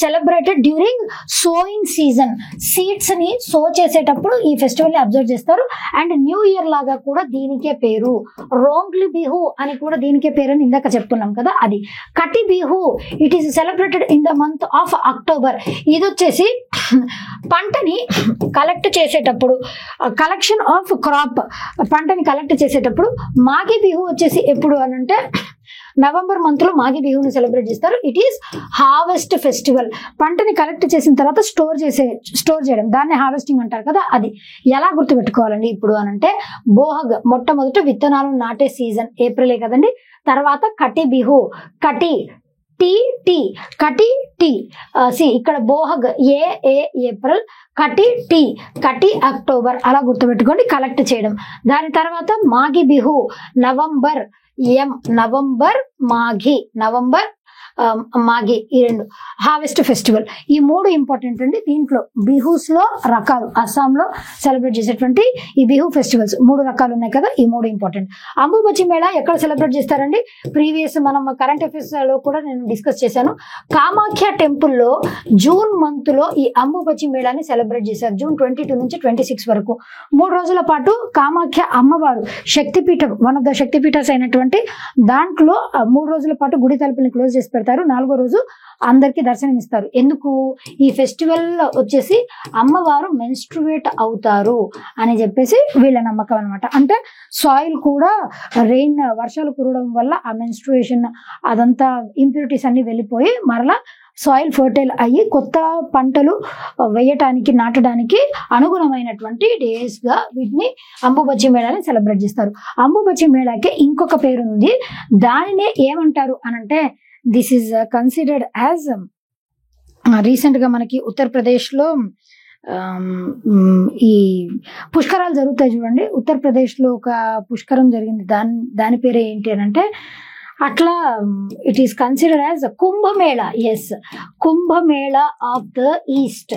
celebrated during sowing season. Seeds ని సో చేసేటప్పుడు ఈ ఫెస్టివల్ ని అబ్జర్వ్ చేస్తారు. అండ్ న్యూ ఇయర్ లాగా కూడా దీనికే పేరు. రోంగ్లీ బిహు అని కూడా దీనికే పేరు అని ఇందాక చెప్పుకున్నాం కదా, అది. కటి Bihu, it is celebrated in the month of October. ఇది వచ్చేసి పంటని కలెక్ట్ చేసేటప్పుడు, కలెక్షన్ ఆఫ్ క్రాప్, పంటని కలెక్ట్ చేసేటప్పుడు. మాఘి బిహు వచ్చేసి ఎప్పుడు అని అంటే నవంబర్ మంత్ లో మాఘి బిహుని సెలబ్రేట్ చేస్తారు. It is harvest festival. పంటని కలెక్ట్ చేసిన తర్వాత స్టోర్ చేయడం, దాన్ని హార్వెస్టింగ్ అంటారు కదా, అది. ఎలా గుర్తుపెట్టుకోవాలండి ఇప్పుడు అనంటే బోహగ్ మొట్టమొదట విత్తనాలు నాటే సీజన్ ఏప్రిలే కదండి. తర్వాత కటి బిహు, కటి టీ కటి టీ సి ఇక్కడ బోహగ్ ఏప్రిల్, కటి టీ కటి అక్టోబర్. అలా గుర్తుపెట్టుకోండి కలెక్ట్ చేయడం. దాని తర్వాత Maghi Bihu November, November, Maghi, November Maghi. ఈ 2 హార్వెస్ట్ ఫెస్టివల్. ఈ 3 ఇంపార్టెంట్ అండి. దీంట్లో బిహూస్ లో రకాలు, అస్సాంలో సెలబ్రేట్ చేసేటువంటి ఈ బిహు ఫెస్టివల్స్ 3 రకాలు ఉన్నాయి కదా, ఈ 3 ఇంపార్టెంట్. అంబుబచి మేళా ఎక్కడ సెలబ్రేట్ చేస్తారండి? ప్రీవియస్ మనం కరెంట్ అఫైర్స్ లో కూడా నేను డిస్కస్ చేశాను. కామాఖ్య టెంపుల్ లో జూన్ మంత్ లో ఈ అంబుబచి మేళాని సెలబ్రేట్ చేశారు. జూన్ 22 నుంచి 26 వరకు 3 రోజుల పాటు కామాఖ్య అమ్మవారు శక్తిపీఠం, వన్ ఆఫ్ ద శక్తిపీఠాస్ అయినటువంటి దాంట్లో 3 రోజుల పాటు గుడి తలుపుని క్లోజ్ చేసి పెడతారు. 4వ రోజు అందరికి దర్శనం ఇస్తారు. ఎందుకు? ఈ ఫెస్టివల్ వచ్చేసి అమ్మవారు మెన్స్ట్రువేట్ అవుతారు అని చెప్పేసి వీళ్ళ నమ్మకం అనమాట. అంటే సాయిల్ కూడా వర్షాలు కురవడం వల్ల ఆ మెన్స్ట్రుయేషన్ అదంతా ఇంప్యూరిటీస్ అన్ని వెళ్ళిపోయి మరలా సాయిల్ ఫర్టైల్ అయ్యి కొత్త పంటలు వేయటానికి, నాటడానికి అనుగుణమైనటువంటి డేస్ గా వీటిని అంబుబచి మేళాని సెలబ్రేట్ చేస్తారు. అంబుబచి మేళాకి ఇంకొక పేరు ఉంది. దానినే ఏమంటారు అనంటే this is considered as, recent గా మనకి ఉత్తరప్రదేశ్ లో ఈ పుష్కరాలు జరుగుతాయి చూడండి. ఉత్తరప్రదేశ్ లో ఒక పుష్కరం జరిగింది. దాని పేరు ఏంటి అని అంటే అట్లా it is considered as Kumbh Mela. Yes, Kumbh Mela of the east.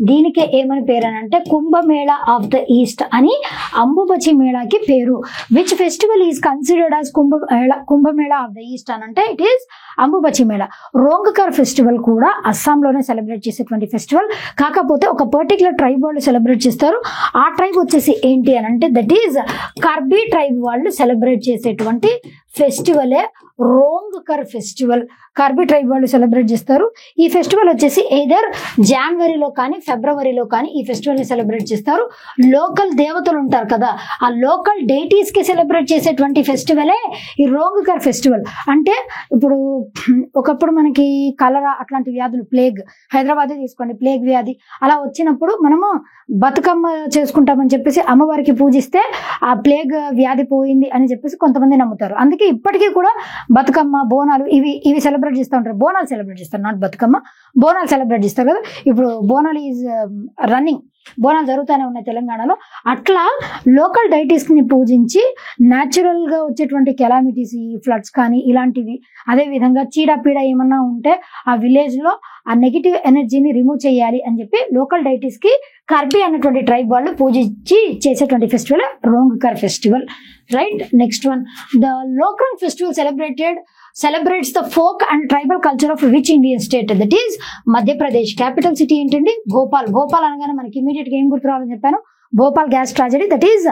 దీనికి ఏమని పేరు అని అంటే కుంభమేళ ఆఫ్ ద ఈస్ట్ అని అంబుబచి మేళాకి పేరు. Which festival is considered as Kumbh Mela of the east అని అంటే ఇట్ ఈస్ అంబుబచి మేళ. రోంగ్కర్ ఫెస్టివల్ కూడా అస్సాంలోనే సెలబ్రేట్ చేసేటువంటి ఫెస్టివల్. కాకపోతే ఒక పర్టికులర్ ట్రైబ్ వాళ్ళు సెలబ్రేట్ చేస్తారు. ఆ ట్రైబ్ వచ్చేసి ఏంటి అని అంటే దట్ ఈజ్ కర్బీ ట్రైబ్ వాళ్ళు సెలబ్రేట్ చేసేటువంటి ఫెస్టివలే రోంగ్కర్ ఫెస్టివల్. కర్బీ ట్రైబ్ వాళ్ళు సెలబ్రేట్ చేస్తారు. ఈ ఫెస్టివల్ వచ్చేసి ఎయిదర్ జనవరిలో కానీ ఫిబ్రవరిలో కానీ ఈ ఫెస్టివల్ ని సెలబ్రేట్ చేస్తారు. లోకల్ దేవతలు ఉంటారు కదా, ఆ లోకల్ డైటీస్ కి సెలబ్రేట్ చేసేటువంటి ఫెస్టివలే ఈ రోంగ్కర్ ఫెస్టివల్. అంటే ఇప్పుడు ఒకప్పుడు మనకి కలరా అట్లాంటి వ్యాధులు, ప్లేగ్, హైదరాబాదే తీసుకోండి, ప్లేగ్ వ్యాధి అలా వచ్చినప్పుడు మనము బతుకమ్మ చేసుకుంటామని చెప్పేసి అమ్మవారికి పూజిస్తే ఆ ప్లేగ్ వ్యాధి పోయింది అని చెప్పేసి కొంతమంది నమ్ముతారు. అందుకే ఇప్పటికీ కూడా బతుకమ్మ, బోనాలు ఇవి సెలబ్రేట్ చేస్తూ ఉంటారు. బోనాలు సెలబ్రేట్ చేస్తారు, నాట్ బతుకమ్మ, బోనాలు సెలబ్రేట్ చేస్తారు కదా. ఇప్పుడు బోనాలు ఈజ్ రన్నింగ్, బోనాలు జరుగుతూనే ఉన్నాయి తెలంగాణలో. అట్లా లోకల్ డైటీస్ ని పూజించి న్యాచురల్ గా వచ్చేటువంటి కెలామిటీస్, ఈ ఫ్లడ్స్ కానీ ఇలాంటివి, అదే విధంగా చీడపీడ ఏమన్నా ఉంటే ఆ విలేజ్ లో ఆ నెగిటివ్ ఎనర్జీని రిమూవ్ చేయాలి అని చెప్పి లోకల్ డైటీస్ కి కర్బీ అన్నటువంటి ట్రైబ్ వాళ్ళు పూజించి చేసేటువంటి festival Rongker festival. Right, next one, the local festival celebrates the folk and tribal culture of which Indian state? That is Madhya Pradesh. Capital city ఏంటండి? భోపాల్. భోపాల్ అనగానే మనకి ఇమీడియట్ గా ఏం గుర్తు రావాలని చెప్పాను, Bhopal gas tragedy. That is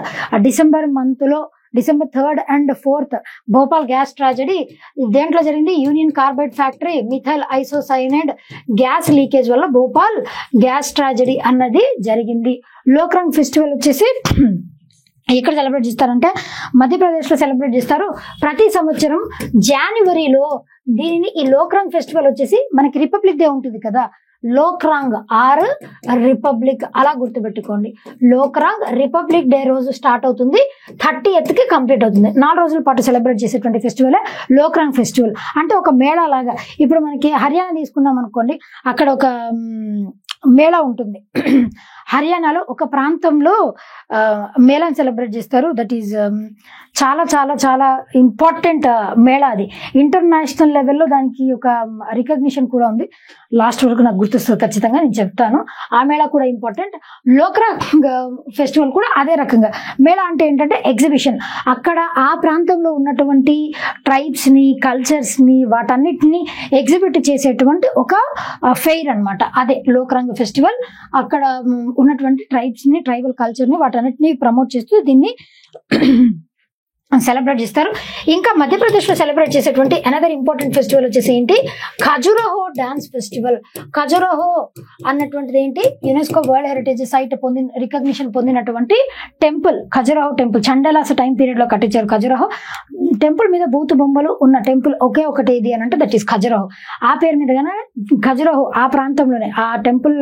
December month లో December 3rd and 4th Bhopal gas tragedy. దేంట్లో జరిగింది? Union carbide factory methyl isocyanide gas leakage వల్ల భోపాల్ గ్యాస్ ట్రాజడీ అన్నది జరిగింది. లోక్రంగ్ ఫెస్టివల్ వచ్చేసి ఎక్కడ సెలబ్రేట్ చేస్తారంటే మధ్యప్రదేశ్లో సెలబ్రేట్ చేస్తారు. ప్రతి సంవత్సరం జనవరిలో దీనిని ఈ లోక్రంగ్ ఫెస్టివల్ వచ్చేసి మనకి రిపబ్లిక్ డే ఉంటుంది కదా, లోక్రాంగ్ ఆర్ రిపబ్లిక్ అలా గుర్తుపెట్టుకోండి. లోక్రాంగ్ రిపబ్లిక్ డే రోజు స్టార్ట్ అవుతుంది, 30th కి కంప్లీట్ అవుతుంది. 4 రోజుల పాటు సెలబ్రేట్ చేసేటువంటి ఫెస్టివల్ లోక్రాంగ్ ఫెస్టివల్. అంటే ఒక మేళా లాగా. ఇప్పుడు మనకి హర్యానా తీసుకున్నాం అనుకోండి, అక్కడ ఒక మేళా ఉంటుంది. హర్యానాలో ఒక ప్రాంతంలో మేళాని సెలబ్రేట్ చేస్తారు. దట్ ఈజ్ చాలా చాలా చాలా ఇంపార్టెంట్ మేళా. అది ఇంటర్నేషనల్ లెవెల్లో దానికి ఒక రికగ్నిషన్ కూడా ఉంది. లాస్ట్ వరకు నాకు గుర్తొస్తుంది, ఖచ్చితంగా నేను చెప్తాను. ఆ మేళా కూడా ఇంపార్టెంట్. లోక్రాంగ్ ఫెస్టివల్ కూడా అదే రకంగా. మేళా అంటే ఏంటంటే ఎగ్జిబిషన్. అక్కడ ఆ ప్రాంతంలో ఉన్నటువంటి ట్రైబ్స్ని, కల్చర్స్ని, వాటన్నిటిని ఎగ్జిబిట్ చేసేటువంటి ఒక ఫెయిర్ అనమాట. అదే లోక్రాంగ్ ఫెస్టివల్. అక్కడ ఉన్నటువంటి ట్రైబ్స్ని, ట్రైబల్ కల్చర్ని, వాటన్నిటిని ప్రమోట్ చేస్తూ దీన్ని సెలబ్రేట్ చేస్తారు. ఇంకా మధ్యప్రదేశ్లో సెలబ్రేట్ చేసేటువంటి అనదర్ ఇంపార్టెంట్ ఫెస్టివల్ వచ్చేసి ఏంటి? Khajuraho dance festival. ఖజురహో అన్నటువంటిది ఏంటి? UNESCO world heritage site recognition పొందినటువంటి temple Khajuraho temple. Chandelas time period లో కట్టించారు ఖజురహో టెంపుల్. మీద బూతు బొమ్మలు ఉన్న టెంపుల్ ఒకే ఒకటి ఏది అని అంటే దట్ ఈస్ ఖజురహో. ఆ పేరు మీదగానే ఖజురహో ఆ ప్రాంతంలోనే, ఆ టెంపుల్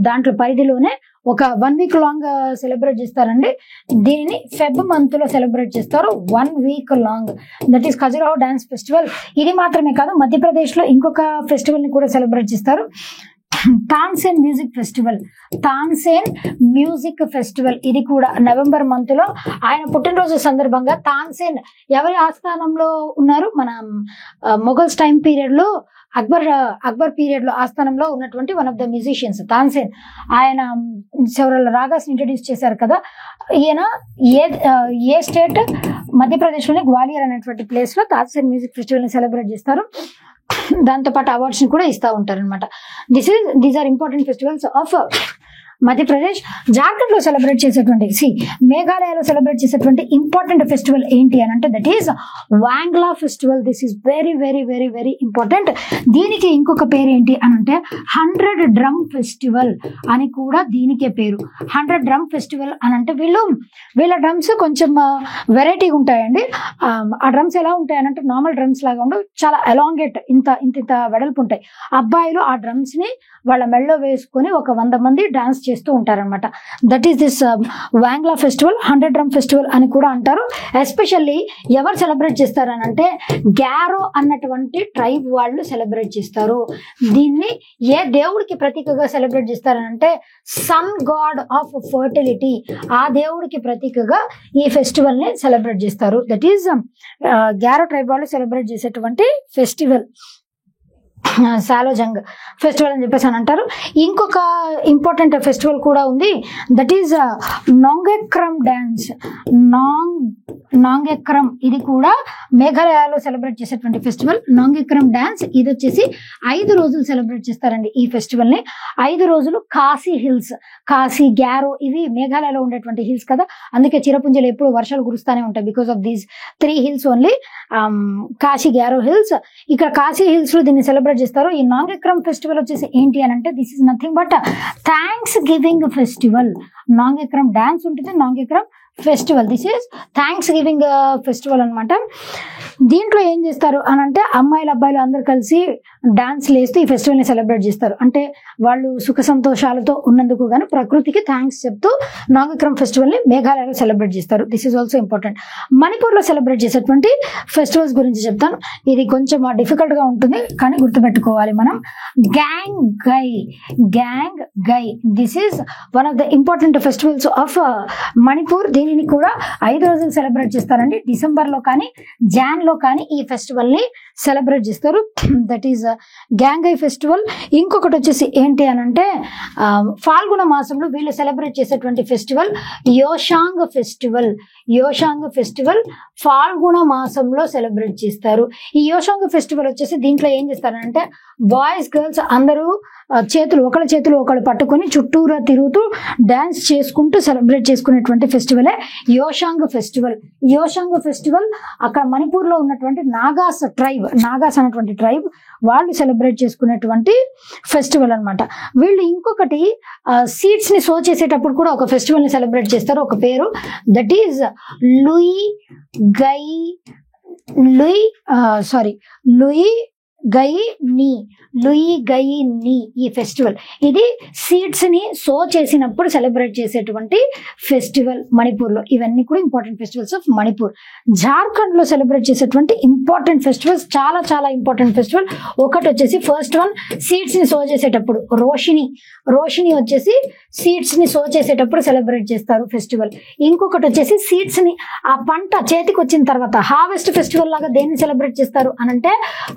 దాంట్లో పరిధిలోనే ఒక 1 week లాంగ్ సెలబ్రేట్ చేస్తారండి. దీనిని ఫెబ్ మంత్ లో సెలబ్రేట్ చేస్తారు, 1 week long. That is Khajuraho dance festival. ఇది మాత్రమే కాదు, మధ్యప్రదేశ్ లో ఇంకొక ఫెస్టివల్ ని కూడా సెలబ్రేట్ చేస్తారు, Tansen music festival. Tansen music festival ఇది కూడా నవంబర్ మంత్ లో. ఆయన పుట్టినరోజు సందర్భంగా తాన్సేన్ ఎవరి ఆస్థానంలో ఉన్నారు? మన మొఘల్స్ టైం పీరియడ్ లో, అక్బర్ పీరియడ్ లో ఆస్థానంలో ఉన్నటువంటి one of the musicians Tansen. ఆయన సెవరల్ రాగాస్ ఇంట్రడ్యూస్ చేశారు కదా. ఈయన ఏ స్టేట్? మధ్యప్రదేశ్ లోని గ్వాలియర్ అనేటువంటి ప్లేస్ లో తాన్సేన్ మ్యూజిక్ ఫెస్టివల్ ని సెలబ్రేట్ చేస్తారు. దాంతోపాటు అవార్డ్స్ ని కూడా ఇస్తూ ఉంటారు అనమాట. These are important festivals of Madhya Pradesh. Jharkhand లో సెలబ్రేట్ చేసేటువంటి, మేఘాలయలో సెలబ్రేట్ చేసేటువంటి ఇంపార్టెంట్ ఫెస్టివల్ ఏంటి అని అంటే that is Wangala festival. This is very very very very important. దీనికి ఇంకొక పేరు ఏంటి అని అంటే 100 drum ఫెస్టివల్ అని కూడా దీనికే పేరు. 100 drum ఫెస్టివల్ అని అంటే వీళ్ళ డ్రమ్స్ కొంచెం వెరైటీగా ఉంటాయండి. ఆ డ్రమ్స్ ఎలా ఉంటాయి అని అంటే నార్మల్ డ్రమ్స్ లాగా ఉండవు, చాలా ఎలాంగేట్, ఇంత వెడల్పు ఉంటాయి. అబ్బాయిలు ఆ డ్రమ్స్ ని వాళ్ళ మెళ్ళో వేసుకొని ఒక 100 మంది డాన్స్ చేస్తూ ఉంటారనమాట. That is this Wangala festival. 100 drum festival అని కూడా అంటారు. ఎస్పెషల్లీ ఎవరు సెలబ్రేట్ చేస్తారని అంటే గ్యారో అన్నటువంటి ట్రైబ్ వాళ్ళు సెలబ్రేట్ చేస్తారు. దీన్ని ఏ దేవుడికి ప్రతీకగా సెలబ్రేట్ చేస్తారనంటే సన్ గాడ్ ఆఫ్ ఫర్టిలిటీ, ఆ దేవుడికి ప్రతీకగా ఈ ఫెస్టివల్ ని సెలబ్రేట్ చేస్తారు. దట్ ఈస్ గ్యారో ట్రైబ్ వాళ్ళు సెలబ్రేట్ చేసేటువంటి ఫెస్టివల్ సాలోజంగ్ ఫెస్టివల్ అని చెప్పేసి అని అంటారు. ఇంకొక ఇంపార్టెంట్ ఫెస్టివల్ కూడా ఉంది, that is Nongkrem dance. Nongkrem ఇది కూడా మేఘాలయలో సెలబ్రేట్ చేసేటువంటి ఫెస్టివల్. నాంగెక్రమ్ డాన్స్ ఇది వచ్చేసి 5 రోజులు సెలబ్రేట్ చేస్తారండి ఈ ఫెస్టివల్ ని. 5 రోజులు కాశీ హిల్స్, కాశీ, గ్యారో ఇవి మేఘాలయలో ఉండేటువంటి హిల్స్ కదా, అందుకే చిరపుంజలు ఎప్పుడు వర్షాలు కురుస్తూనే ఉంటాయి. Because of these 3 hills only, Kashi, Garo hills. ఇక్కడ కాశీ హిల్స్ లో దీన్ని సెలబ్రేట్ చేస్తారు. ఈ నాంగెక్రమ్ ఫెస్టివల్ వచ్చేసి ఏంటి అని అంటే this is nothing but thanksgiving festival. Nongkrem dance ఉంటుంది, Nongkrem festival. This is thanksgiving festival అనమాట. దీంట్లో ఏం చేస్తారు అని అంటే అమ్మాయిలు అబ్బాయిలు అందరు కలిసి డాన్స్ వేస్తూ ఈ ఫెస్టివల్ ని సెలబ్రేట్ చేస్తారు. అంటే వాళ్ళు సుఖ సంతోషాలతో ఉన్నందుకు గాను ప్రకృతికి థ్యాంక్స్ చెప్తూ నాగక్రమ్ ఫెస్టివల్ ని మేఘాలయలో సెలబ్రేట్ చేస్తారు. This is also important. Manipur లో సెలబ్రేట్ చేసేటువంటి ఫెస్టివల్స్ గురించి చెప్తాను. ఇది కొంచెం డిఫికల్ట్ గా ఉంటుంది కానీ గుర్తుపెట్టుకోవాలి మనం. Gang guy this is one of the important festivals of Manipur. దీనిని కూడా 5 రోజులు సెలబ్రేట్ చేస్తారండి. డిసెంబర్ లో కానీ జాన్ లో కానీ ఈ ఫెస్టివల్ ని సెలబ్రేట్ చేస్తారు. That is Gangai festival. ఇంకొకటి వచ్చేసి ఏంటి అని అంటే ఫాల్గుణ మాసంలో వీళ్ళు సెలబ్రేట్ చేసేటువంటి ఫెస్టివల్ యోషాంగ్ ఫెస్టివల్. యోషాంగ్ ఫెస్టివల్ ఫాల్గుణ మాసంలో సెలబ్రేట్ చేస్తారు. ఈ యోషాంగ్ ఫెస్టివల్ వచ్చేసి దీంట్లో ఏం చేస్తారంటే బాయ్స్ గర్ల్స్ అందరూ ఒకళ్ళ చేతులు ఒకళ్ళు పట్టుకొని చుట్టూరా తిరుగుతూ డాన్స్ చేసుకుంటూ సెలబ్రేట్ చేసుకునేటువంటి ఫెస్టివలే యోషాంగ్ ఫెస్టివల్. యోషాంగ్ ఫెస్టివల్ అక్కడ మణిపూర్లో ఉన్నటువంటి నాగాస్ అనేటువంటి ట్రైబ్ వాళ్ళు సెలబ్రేట్ చేసుకునేటువంటి ఫెస్టివల్ అనమాట. వీళ్ళు ఇంకొకటి సీడ్స్ ని సో చేసేటప్పుడు కూడా ఒక ఫెస్టివల్ ని సెలబ్రేట్ చేస్తారు. ఒక పేరు దట్ ఈజ్ లూయి గై నీ ఈ ఫెస్టివల్. ఇది సీడ్స్ ని సో చేసినప్పుడు సెలబ్రేట్ చేసేటువంటి ఫెస్టివల్ మణిపూర్లో. ఇవన్నీ కూడా important festivals of Manipur. Jharkhand లో సెలబ్రేట్ చేసేటువంటి ఇంపార్టెంట్ ఫెస్టివల్స్ చాలా చాలా ఇంపార్టెంట్ ఫెస్టివల్. ఒకటి వచ్చేసి ఫస్ట్ వన్ సీడ్స్ ని సో చేసేటప్పుడు రోషిని వచ్చేసి సీడ్స్ ని సో చేసేటప్పుడు సెలబ్రేట్ చేస్తారు ఫెస్టివల్. ఇంకొకటి వచ్చేసి సీడ్స్ ని ఆ పంట చేతికి వచ్చిన తర్వాత హార్వెస్ట్ ఫెస్టివల్ లాగా దేన్ని సెలబ్రేట్ చేస్తారు అనంటే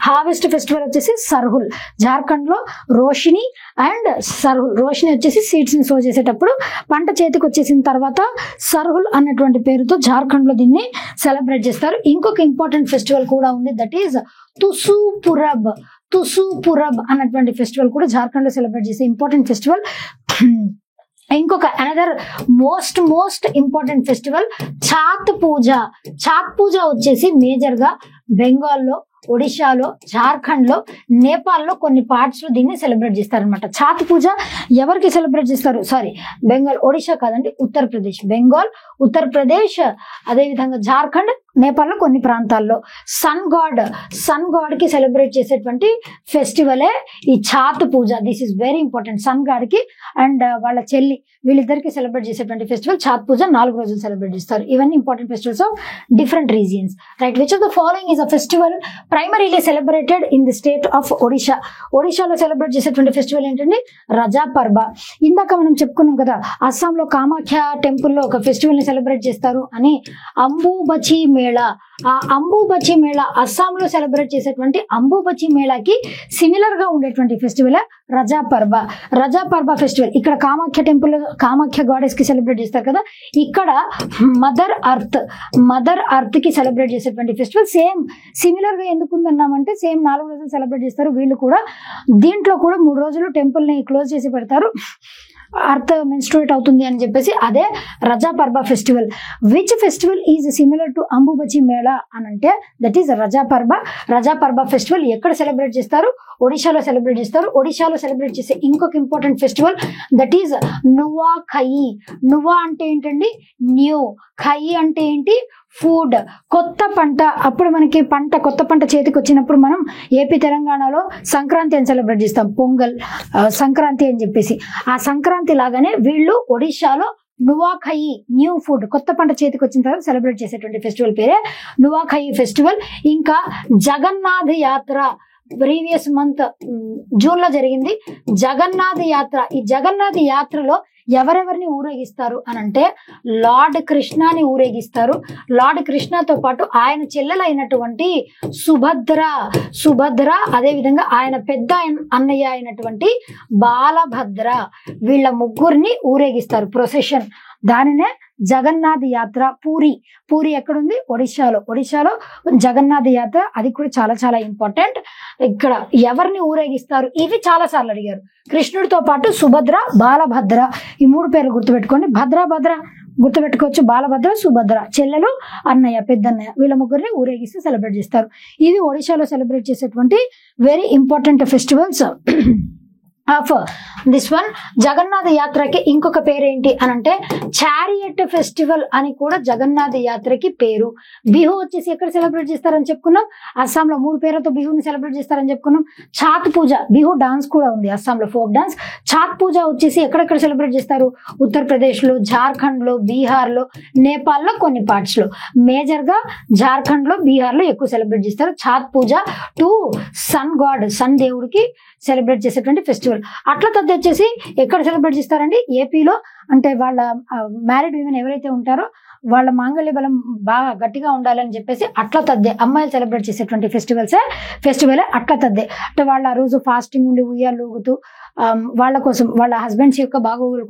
హార్వెస్ట్ ఫెస్టివల్ వచ్చేసి సర్హుల్. జార్ఖండ్ లో రోషిని అండ్ సర్హుల్. రోషిని వచ్చేసి సీడ్స్ ని సో చేసేటప్పుడు, పంట చేతికి వచ్చేసిన తర్వాత సర్హుల్ అన్నటువంటి పేరుతో జార్ఖండ్ లో దీన్ని సెలబ్రేట్ చేస్తారు. ఇంకొక ఇంపార్టెంట్ ఫెస్టివల్ కూడా ఉంది దట్ ఈజ్ తుసు పురబ్ అన్నటువంటి ఫెస్టివల్ కూడా జార్ఖండ్ లో సెలబ్రేట్ చేసే ఇంపార్టెంట్ ఫెస్టివల్. ఇంకొక another most important festival Chhath puja వచ్చేసి మేజర్ గా బెంగాల్లో, ఒడిశాలో, జార్ఖండ్ లో, నేపాల్లో కొన్ని పార్ట్స్ లో దీన్ని సెలబ్రేట్ చేస్తారనమాట. ఛాత్ పూజ ఎవరికి సెలబ్రేట్ చేస్తారు? బెంగాల్, ఒడిశా కాదండి, బెంగాల్, ఉత్తరప్రదేశ్, అదేవిధంగా జార్ఖండ్, నేపాల్లో కొన్ని ప్రాంతాల్లో సన్ గాడ్ కి సెలబ్రేట్ చేసేటువంటి ఫెస్టివలే ఈ Chhath puja. This is very important. Sun god కి అండ్ వాళ్ళ చెల్లి వీళ్ళిద్దరికి సెలబ్రేట్ చేసేటువంటి ఫెస్టివల్ ఛాత్ పూజ. 4 రోజులు సెలబ్రేట్ చేస్తారు. ఇవన్నీ important festivals of different regions. Right, which of the following is a festival primarily celebrated in the state of Odisha? ఒడిషాలో సెలబ్రేట్ చేసేటువంటి ఫెస్టివల్ ఏంటండి? రజా పర్బ. ఇందాక మనం చెప్పుకున్నాం కదా, అస్సాంలో కామాఖ్య టెంపుల్లో ఒక ఫెస్టివల్ ని సెలబ్రేట్ చేస్తారు అని. అంబుబచి మేళా, ఆ అంబుబచి మేళా అస్సాంలో సెలబ్రేట్ చేసేటువంటి అంబుబచి మేళాకి సిమిలర్ గా ఉండేటువంటి ఫెస్టివల్ రజా పర్బ ఫెస్టివల్. ఇక్కడ కామాఖ్య టెంపుల్, కామాఖ్య గాడెస్ కి సెలబ్రేట్ చేస్తారు కదా, ఇక్కడ మదర్ అర్త్ కి సెలబ్రేట్ చేసేటువంటి ఫెస్టివల్. సేమ్ సిమిలర్ గా ఎందుకు ఉందన్నామంటే సేమ్ 4 రోజులు సెలబ్రేట్ చేస్తారు వీళ్ళు కూడా. దీంట్లో కూడా 3 రోజులు టెంపుల్ ని క్లోజ్ చేసి పెడతారు, అర్త్ మెన్స్ట్రుయేట్ అవుతుంది అని చెప్పేసి. అదే Raja Parba festival. Which festival is similar to Ambubachi Mela అని అంటే that is Raja Parba festival. ఎక్కడ సెలబ్రేట్ చేస్తారు? ఒడిశాలో సెలబ్రేట్ చేస్తారు. ఒడిశాలో సెలబ్రేట్ చేసే ఇంకొక important festival that is Nua Khai. Nua అంటే ఏంటండి? న్యూ. ఖయి అంటే ఏంటి? ఫుడ్. కొత్త పంట. అప్పుడు మనకి కొత్త పంట చేతికి వచ్చినప్పుడు మనం ఏపీ తెలంగాణలో సంక్రాంతి అని సెలబ్రేట్ చేస్తాం, పొంగల్, సంక్రాంతి అని చెప్పేసి. ఆ సంక్రాంతి లాగానే వీళ్ళు ఒడిశాలో నువాఖయి, న్యూ ఫుడ్, కొత్త పంట చేతికి వచ్చిన తర్వాత సెలబ్రేట్ చేసేటువంటి ఫెస్టివల్ పేరే నువాఖయి ఫెస్టివల్. ఇంకా జగన్నాథ యాత్ర ప్రీవియస్ మంత్ జూన్ లో జరిగింది. జగన్నాథ యాత్ర. ఈ జగన్నాథ యాత్రలో ఎవరెవరిని ఊరేగిస్తారు అని అంటే లార్డ్ కృష్ణని ఊరేగిస్తారు. లార్డ్ కృష్ణతో పాటు ఆయన చెల్లెలైనటువంటి సుభద్ర, అదేవిధంగా ఆయన పెద్ద అన్నయ్య అయినటువంటి బాలభద్ర, వీళ్ళ ముగ్గురిని ఊరేగిస్తారు ప్రొసెషన్. దానినే జగన్నాథ యాత్ర. పూరి ఎక్కడుంది? ఒడిశాలో జగన్నాథ యాత్ర. అది కూడా చాలా చాలా ఇంపార్టెంట్. ఇక్కడ ఎవరిని ఊరేగిస్తారు? ఇవి చాలా సార్లు అడిగారు. కృష్ణుడితో పాటు సుభద్ర, బాలభద్ర, ఈ 3 పేర్లు గుర్తుపెట్టుకోండి. భద్ర గుర్తుపెట్టుకోవచ్చు. బాలభద్ర, సుభద్ర, చెల్లెలు, అన్నయ్య, పెద్దన్నయ్య, వీళ్ళ ముగ్గురిని ఊరేగిస్తూ సెలబ్రేట్ చేస్తారు. ఇది ఒడిశాలో సెలబ్రేట్ చేసేటువంటి very important festivals of this one. Jagannath యాత్రకి ఇంకొక పేరేంటి అని అంటే చారియట్ ఫెస్టివల్ అని కూడా జగన్నాథ యాత్రకి పేరు. బిహు వచ్చేసి ఎక్కడ సెలబ్రేట్ చేస్తారని చెప్పుకున్నాం? అస్సాంలో 3 పేర్లతో బిహుని సెలబ్రేట్ చేస్తారని చెప్పుకున్నాం. ఛాత్ పూజ, బిహు డాన్స్ కూడా ఉంది అస్సాంలో, ఫోక్ డాన్స్. ఛాత్ పూజ వచ్చేసి ఎక్కడెక్కడ సెలబ్రేట్ చేస్తారు? ఉత్తరప్రదేశ్ లో, జార్ఖండ్ లో, బీహార్ లో, నేపాల్ లో కొన్ని పార్ట్స్ లో. మేజర్ గా జార్ఖండ్ లో, బీహార్ లో ఎక్కువ సెలబ్రేట్ చేస్తారు. ఛాత్ పూజ టు సన్ గాడ్, సన్ దేవుడికి సెలబ్రేట్ చేసేటువంటి ఫెస్టివల్. అట్ల తద్ది వచ్చేసి ఎక్కడ సెలబ్రేట్ చేస్తారండి? ఏపీలో అంటే వాళ్ళ మ్యారీడ్ విమెన్ ఎవరైతే ఉంటారో వాళ్ళ మాంగళ్య బలం బాగా గట్టిగా ఉండాలని చెప్పేసి అట్ల తద్దే అమ్మాయిలు సెలబ్రేట్ చేసేటువంటి ఫెస్టివల్ అట్ల తద్దే. అంటే వాళ్ళు ఆ రోజు ఫాస్టింగ్ ఉండి ఉయ్యాలు ఊగుతూ వాళ్ళ కోసం, వాళ్ళ హస్బెండ్స్ యొక్క బాగోగుల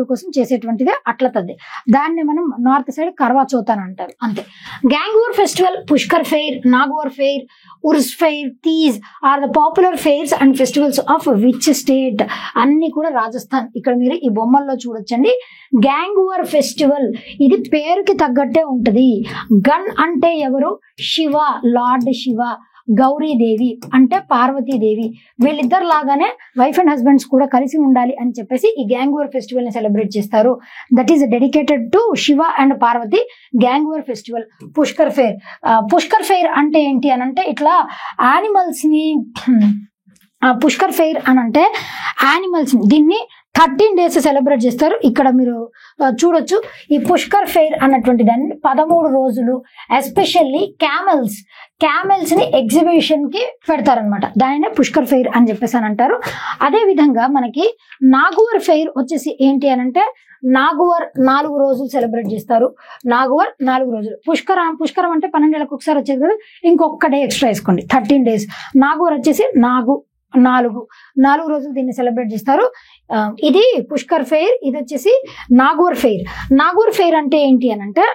కోసం చేసేటువంటిదే అట్ల తద్దే. దాన్ని మనం నార్త్ సైడ్ కర్వా చౌత్ అని అంటారు, అంతే. Gangaur festival, Pushkar fair, Nagaur fair, Urs fair, Teej are the popular fairs and festivals of which state? అన్ని కూడా రాజస్థాన్. ఇక్కడ మీరు ఈ బొమ్మల్లో చూడొచ్చండి. గ్యాంగ్వార్ ఫెస్టివల్ ఇది పేరుకి తగ్గట్టే ఉంటది. గన్ అంటే ఎవరు? శివ, లార్డ్ శివ. గౌరీదేవి అంటే పార్వతీదేవి. వీళ్ళిద్దరు లాగానే వైఫ్ అండ్ హస్బెండ్స్ కూడా కలిసి ఉండాలి అని చెప్పేసి ఈ గ్యాంగ్వార్ ఫెస్టివల్ ని సెలబ్రేట్ చేస్తారు. That is dedicated to Shiva and Parvati. Gangaur festival. Pushkar fair అంటే ఏంటి అని అంటే ఇట్లా యానిమల్స్ ని, పుష్కర్ ఫెయిర్ అని అంటే యానిమల్స్ ని, దీన్ని 13 days సెలబ్రేట్ చేస్తారు. ఇక్కడ మీరు చూడొచ్చు ఈ పుష్కర్ ఫెయిర్ అన్నటువంటి దాన్ని 13 రోజులు ఎస్పెషల్లీ క్యామెల్స్ ని ఎగ్జిబిషన్ కి పెడతారనమాట. దానినే పుష్కర్ ఫెయిర్ అని చెప్పేసి అని అంటారు. అదే విధంగా మనకి నాగోర్ ఫెయిర్ వచ్చేసి ఏంటి అని అంటే నాగోర్ 4 రోజులు సెలబ్రేట్ చేస్తారు. నాగోర్ 4 రోజులు. పుష్కరం అంటే 12 ఏళ్ళకి ఒకసారి వచ్చేది కదా, ఇంకొక డే ఎక్స్ట్రా వేసుకోండి, 13 days. నాగోర్ వచ్చేసి 4 రోజులు దీన్ని సెలబ్రేట్ చేస్తారు. ఇది పుష్కర్ ఫెయిర్, ఇది వచ్చేసి నాగోర్ ఫెయిర్. నాగోర్ ఫెయిర్ అంటే ఏంటి అని అంటే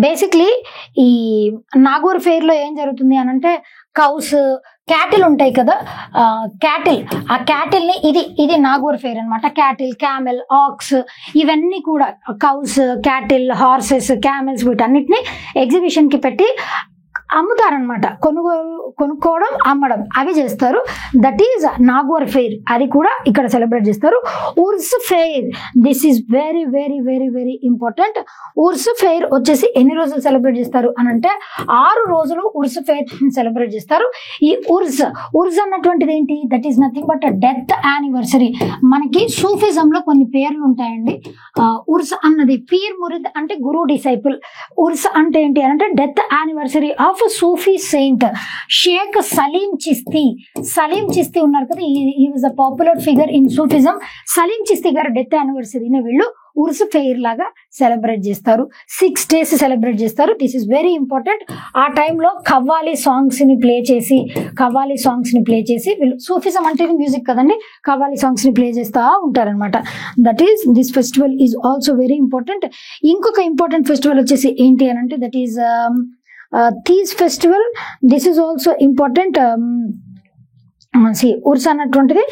బేసిక్లీ ఈ నాగోర్ ఫెయిర్ లో ఏం జరుగుతుంది అని అంటే కౌస్, క్యాటిల్ ఉంటాయి కదా, ఆ క్యాటిల్ ని ఇది నాగోర్ ఫెయిర్ అనమాట. క్యాటిల్, క్యామెల్, ఆక్స్ ఇవన్నీ కూడా కౌస్, క్యాటిల్, హార్సెస్, క్యామెల్స్ వీటన్నిటిని ఎగ్జిబిషన్ కి పెట్టి అమ్ముతారనమాట. కొనుక్కోవడం, అమ్మడం అవి చేస్తారు. That is Nagaur fair. అది కూడా ఇక్కడ సెలబ్రేట్ చేస్తారు. Urs fair, this is very very very very important. Urs fair వచ్చేసి ఎన్ని రోజులు సెలబ్రేట్ చేస్తారు అని అంటే 6 రోజులు ఉర్స్ ఫెయిర్ సెలబ్రేట్ చేస్తారు. ఈ ఉర్స్ అన్నటువంటిది ఏంటి? That is nothing but death anniversary. మనకి సూఫిజం లో కొన్ని పేర్లు ఉంటాయండి. ఉర్స్ అన్నది పీర్ మురిద్ అంటే గురు డిసైపుల్. ఉర్స్ అంటే ఏంటి అంటే death anniversary of sufi saint Sheikh Salim Chishti ఉన్నారు కదా, ఈ was a popular figure in sufism. Salim Chishti గారు డెత్ యానివర్సరీని వీళ్ళు ఉర్స్ ఫెయిర్ లాగా సెలబ్రేట్ చేస్తారు. 6 days సెలబ్రేట్ చేస్తారు. This is very important. ఆ టైంలో కవ్వాలి సాంగ్స్ ని ప్లే చేసి వీళ్ళు, సూఫిజం అంటే మ్యూజిక్ కదండి, కవ్వాలి సాంగ్స్ ని ప్లే చేస్తా ఉంటారనమాట. That is this festival is also very important. ఇంకొక ఇంపార్టెంట్ ఫెస్టివల్ వచ్చేసి ఏంటి అని అంటే that is Teej festival. This is also important. Urs అన్నటువంటిది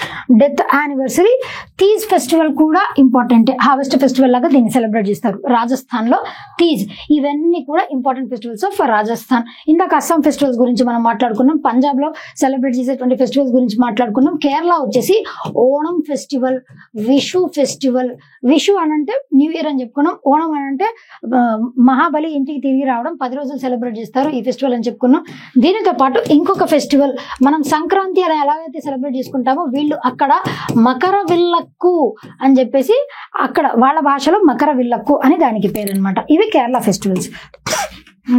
డెత్ యానివర్సరీ. తీజ్ ఫెస్టివల్ కూడా ఇంపార్టెంట్. హార్వెస్ట్ ఫెస్టివల్ లాగా దీన్ని సెలబ్రేట్ చేస్తారు రాజస్థాన్ లో. తీజ్ ఇవన్నీ కూడా ఇంపార్టెంట్ ఫెస్టివల్స్ ఆఫ్ రాజస్థాన్. ఇందాక అస్సాం ఫెస్టివల్స్ గురించి మనం మాట్లాడుకున్నాం, పంజాబ్ లో సెలబ్రేట్ చేసేటువంటి ఫెస్టివల్స్ గురించి మాట్లాడుకున్నాం. కేరళ వచ్చేసి ఓణం ఫెస్టివల్, విషు ఫెస్టివల్. విషు అని అంటే న్యూ ఇయర్ అని చెప్పుకున్నాం. ఓణం అని అంటే మహాబలి ఇంటికి తిరిగి రావడం, 10 రోజులు సెలబ్రేట్ చేస్తారు ఈ ఫెస్టివల్ అని చెప్పుకున్నాం. దీనితో పాటు ఇంకొక ఫెస్టివల్ మనం సంక్రాంతి అని ఎలాగైతే సెలబ్రేట్ చేసుకుంటామో వీళ్ళు అక్కడ మకర విల్లక్కు అని చెప్పేసి, అక్కడ వాళ్ళ భాషలో మకర విల్లక్కు అని దానికి పేరు అనమాట. ఇవి Kerala festivals.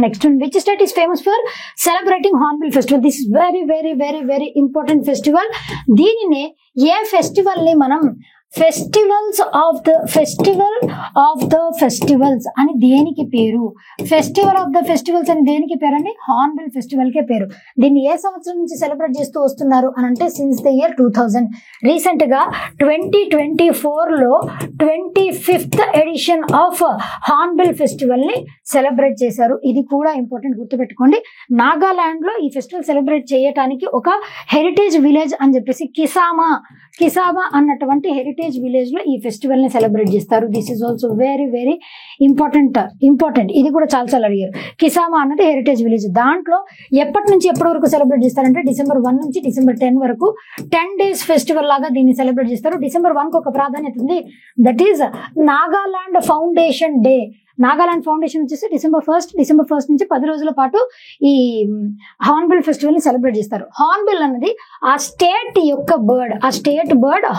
Next, which state is famous for celebrating Hornbill festival? This is very very very very important festival. దీనిని ఏ ఫెస్టివల్ ని మనం ఫెస్టివల్ ఆఫ్ ద ఫెస్టివల్స్ అని దేనికి పేరు? ఫెస్టివల్ ఆఫ్ ద ఫెస్టివల్స్ అని దేనికి పేరు అండి? హార్న్బిల్ ఫెస్టివల్ కే పేరు. దీన్ని ఏ సంవత్సరం నుంచి సెలబ్రేట్ చేస్తూ వస్తున్నారు అని అంటే సిన్స్ ద ఇయర్ 2000. రీసెంట్ గా 2024 లో 25th edition of hornbill festival ని సెలబ్రేట్ చేశారు. ఇది కూడా ఇంపార్టెంట్, గుర్తుపెట్టుకోండి. నాగాలాండ్ లో ఈ ఫెస్టివల్ సెలబ్రేట్ చేయడానికి ఒక హెరిటేజ్ విలేజ్ అని చెప్పేసి కిసామా అన్నటువంటి హెరిటేజ్ విలేజ్ లో ఈ ఫెస్టివల్ ని సెలబ్రేట్ చేస్తారు. This is also very very important. ఇది కూడా చాలా అడిగారు. కిసామా అన్నది హెరిటేజ్ విలేజ్. దాంట్లో ఎప్పటి నుంచి ఎప్పటి వరకు సెలబ్రేట్ చేస్తారంటే December 1 నుంచి December 10 వరకు 10 days ఫెస్టివల్ లాగా దీన్ని సెలబ్రేట్ చేస్తారు. December 1 కు ఒక ప్రాధాన్యత ఉంది. That is Nagaland foundation day. Nagaland foundation వచ్చేసి December 1 నుంచి 10 రోజుల పాటు ఈ హార్న్బిల్ ఫెస్టివల్ ని సెలబ్రేట్ చేస్తారు. హార్న్బిల్ అన్నది ఆ స్టేట్ యొక్క బర్డ్,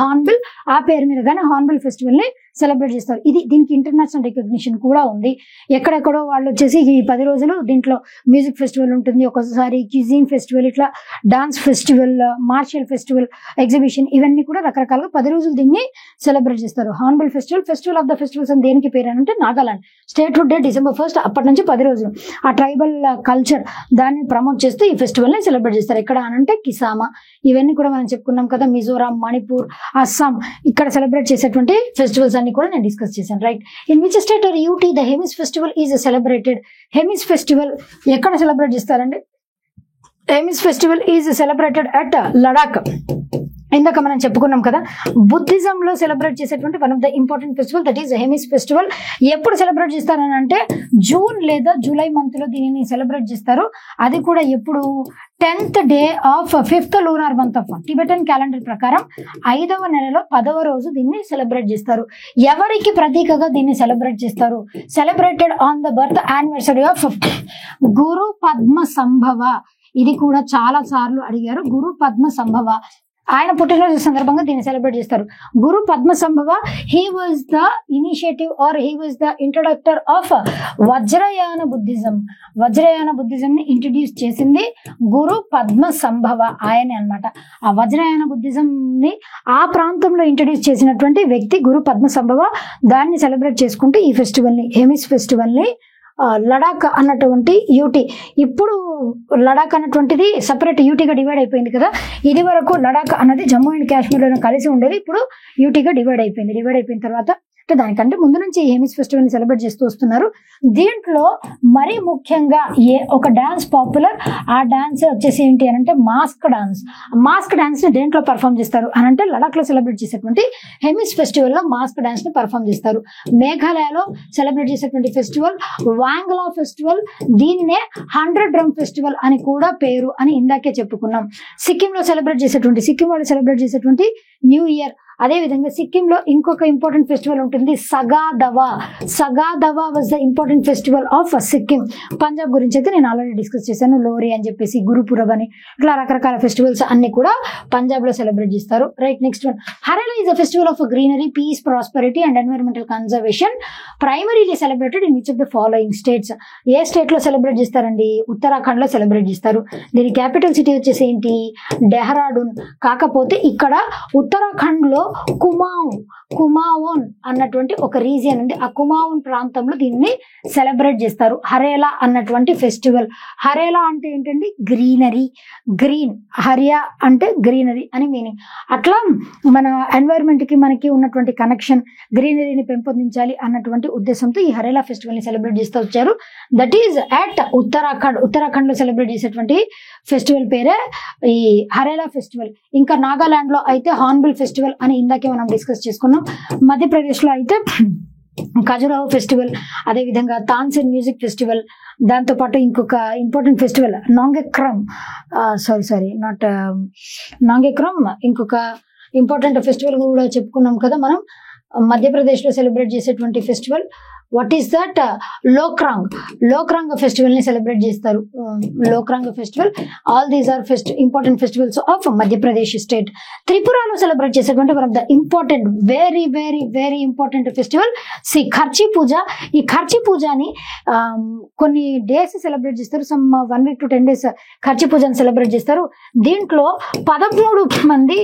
హార్న్బిల్, ఆ పేరు మీద కానీ హార్న్బిల్ ఫెస్టివల్ ని సెలబ్రేట్ చేస్తారు. దీనికి ఇంటర్నేషనల్ రికగ్నిషన్ కూడా ఉంది. ఎక్కడెక్కడో వాళ్ళు వచ్చేసి ఈ 10 రోజులు దీంట్లో మ్యూజిక్ ఫెస్టివల్ ఉంటుంది, ఒకసారి క్యూజిన్ ఫెస్టివల్, ఇట్లా dance festival, martial festival, exhibition, ఇవన్నీ కూడా రకరకాలుగా 10 రోజులు దీన్ని సెలబ్రేట్ చేస్తారు. Hornbill festival of the festivals అని దేనికి పేరు అంటే Nagaland statehood day December 1st. అప్పటి నుంచి 10 రోజులు ఆ ట్రైబల్ కల్చర్ దాన్ని ప్రమోట్ చేస్తూ ఈ ఫెస్టివల్ ని సెలబ్రేట్ చేస్తారు. ఎక్కడ అనంటే కిసామా, ఇవన్నీ కూడా మనం చెప్పుకున్నాం కదా, మిజోరాం, మణిపూర్, అస్సాం, ఇక్కడ సెలబ్రేట్ చేసేటువంటి ఫెస్టివల్స్ అన్ని కూడా నేను డిస్కస్ చేశాను. Right, in which state or UT the Hemis festival is celebrated? Hemis festival ఎక్కడ సెలబ్రేట్ చేస్తారండి? Hemis festival is celebrated at Ladakh. ఇందాక మనం చెప్పుకున్నాం కదా, బుద్ధిజం లో సెలబ్రేట్ చేసేటువంటి one of the important festival that is Hemis festival. ఎప్పుడు సెలబ్రేట్ చేస్తారని అంటే జూన్ లేదా జూలై మంత్ లో దీనిని సెలబ్రేట్ చేస్తారు. అది కూడా ఎప్పుడు 10th day of 5th lunar month of Tibetan calendar ప్రకారం 5వ నెలలో 10వ రోజు దీన్ని సెలబ్రేట్ చేస్తారు. ఎవరికి ప్రతీకగా దీన్ని సెలబ్రేట్ చేస్తారు? Celebrated on the birth anniversary of Guru Padmasambhava. ఇది కూడా చాలా సార్లు అడిగారు. గురు పద్మ సంభవ, ఆయన పుట్టినరోజు సందర్భంగా దీన్ని సెలబ్రేట్ చేస్తారు. Guru Padmasambhava, he was the initiative or he was the introductor of Vajrayana Buddhism. Vajrayana Buddhism ని ఇంట్రడ్యూస్ చేసింది గురు పద్మ సంభవ, ఆయనే అన్నమాట. ఆ వజ్రయాన బుద్ధిజం ని ఆ ప్రాంతంలో ఇంట్రడ్యూస్ చేసినటువంటి వ్యక్తి గురు పద్మ సంభవ. దాన్ని సెలబ్రేట్ చేసుకుంటూ ఈ ఫెస్టివల్ ని, హెమిస్ ఫెస్టివల్ ని లడాక్ అన్నటువంటి యూటీ, ఇప్పుడు లడాక్ అన్నటువంటిది సపరేట్ యూటీగా డివైడ్ అయిపోయింది కదా. ఇది వరకు లడాక్ అన్నది జమ్మూ అండ్ కాశ్మీర్లో కలిసి ఉండేది, ఇప్పుడు యూటీగా డివైడ్ అయిపోయింది. డివైడ్ అయిపోయిన తర్వాత అంటే దానికంటే ముందు నుంచి హెమిస్ ఫెస్టివల్ ని సెలబ్రేట్ చేస్తూ వస్తున్నారు. దీంట్లో మరీ ముఖ్యంగా ఒక డాన్స్ పాపులర్. ఆ డాన్స్ వచ్చేసి ఏంటి అని అంటే మాస్క్ డాన్స్. మాస్క్ డాన్స్ ని దేంట్లో పర్ఫామ్ చేస్తారు అని అంటే లడాక్ లో సెలబ్రేట్ చేసేటువంటి హెమిస్ ఫెస్టివల్ లో మాస్క్ డాన్స్ ని పర్ఫామ్ చేస్తారు. మేఘాలయలో సెలబ్రేట్ చేసేటువంటి ఫెస్టివల్ వాంగ్లా ఫెస్టివల్. దీన్నే 100 డ్రమ్ ఫెస్టివల్ అని కూడా పేరు అని ఇందాకే చెప్పుకున్నాం. సిక్కిం లో సెలబ్రేట్ చేసేటువంటి, సిక్కిం వాళ్ళు సెలబ్రేట్ చేసేటువంటి న్యూ ఇయర్. అదే విధంగా సిక్కిం లో ఇంకొక ఇంపార్టెంట్ ఫెస్టివల్ ఉంటుంది, Saga Dawa. Saga Dawa was the important festival of Sikkim. Punjab గురించి అయితే నేను ఆల్రెడీ డిస్కస్ చేశాను, లోరీ అని చెప్పేసి, గురుపురబ్ అని, ఇట్లా రకరకాల ఫెస్టివల్స్ అన్ని కూడా పంజాబ్ లో సెలబ్రేట్ చేస్తారు. Right, next one, Harela is a festival of greenery, peace, prosperity and environmental conservation. Primarily celebrated in which of the following states? ఏ స్టేట్ లో సెలబ్రేట్ చేస్తారండి? ఉత్తరాఖండ్ లో సెలబ్రేట్ చేస్తారు. దీని క్యాపిటల్ సిటీ వచ్చేసి ఏంటి? డెహ్రాడూన్. కాకపోతే ఇక్కడ ఉత్తరాఖండ్ లో కుమావోన్ అన్నటువంటి ఒక రీజియన్ ఉంది. ఆ కుమావోన్ ప్రాంతంలో దీన్ని సెలబ్రేట్ చేస్తారు. హరేలా అన్నటువంటి ఫెస్టివల్. హరేలా అంటే ఏంటండి? Greenery, green. హరియా అంటే గ్రీనరీ అని మీనింగ్. అట్లా మన ఎన్వైరన్మెంట్ కి మనకి ఉన్నటువంటి కనెక్షన్, గ్రీనరీని పెంపొందించాలి అన్నటువంటి ఉద్దేశంతో ఈ హరేలా ఫెస్టివల్ ని సెలబ్రేట్ చేస్తూ వచ్చారు. That is at Uttarakhand. Uttarakhand లో సెలబ్రేట్ చేసేటువంటి ఫెస్టివల్ పేరే ఈ హరేలా ఫెస్టివల్. ఇంకా నాగాలాండ్ లో అయితే హార్న్బిల్ ఫెస్టివల్ అని ఇందాకే మనం డిస్కస్ చేసుకున్నాం. మధ్యప్రదేశ్ లో అయితే ఖజురాహో ఫెస్టివల్, అదేవిధంగా తాన్సేన్ మ్యూజిక్ ఫెస్టివల్, దాంతోపాటు ఇంకొక ఇంపార్టెంట్ ఫెస్టివల్ నాంగెక్రమ్, నాంగెక్రమ్ ఇంకొక ఇంపార్టెంట్ ఫెస్టివల్ కూడా చెప్పుకున్నాం కదా మనం. మధ్యప్రదేశ్ లో సెలబ్రేట్ చేసేటువంటి festival what is that? Lokrang festival ని సెలబ్రేట్ చేస్తారు. Lokrang festival. All these are important festivals of Madhya Pradesh state. త్రిపురలో సెలబ్రేట్ చేసేటువంటి one of the important, very very very important festival Kharchi Puja. ఈ ఖర్చీ పూజని కొన్ని డేస్ సెలబ్రేట్ చేస్తారు. Some 1 week to 10 days Kharchi పూజని సెలబ్రేట్ చేస్తారు. దీంట్లో 13 మంది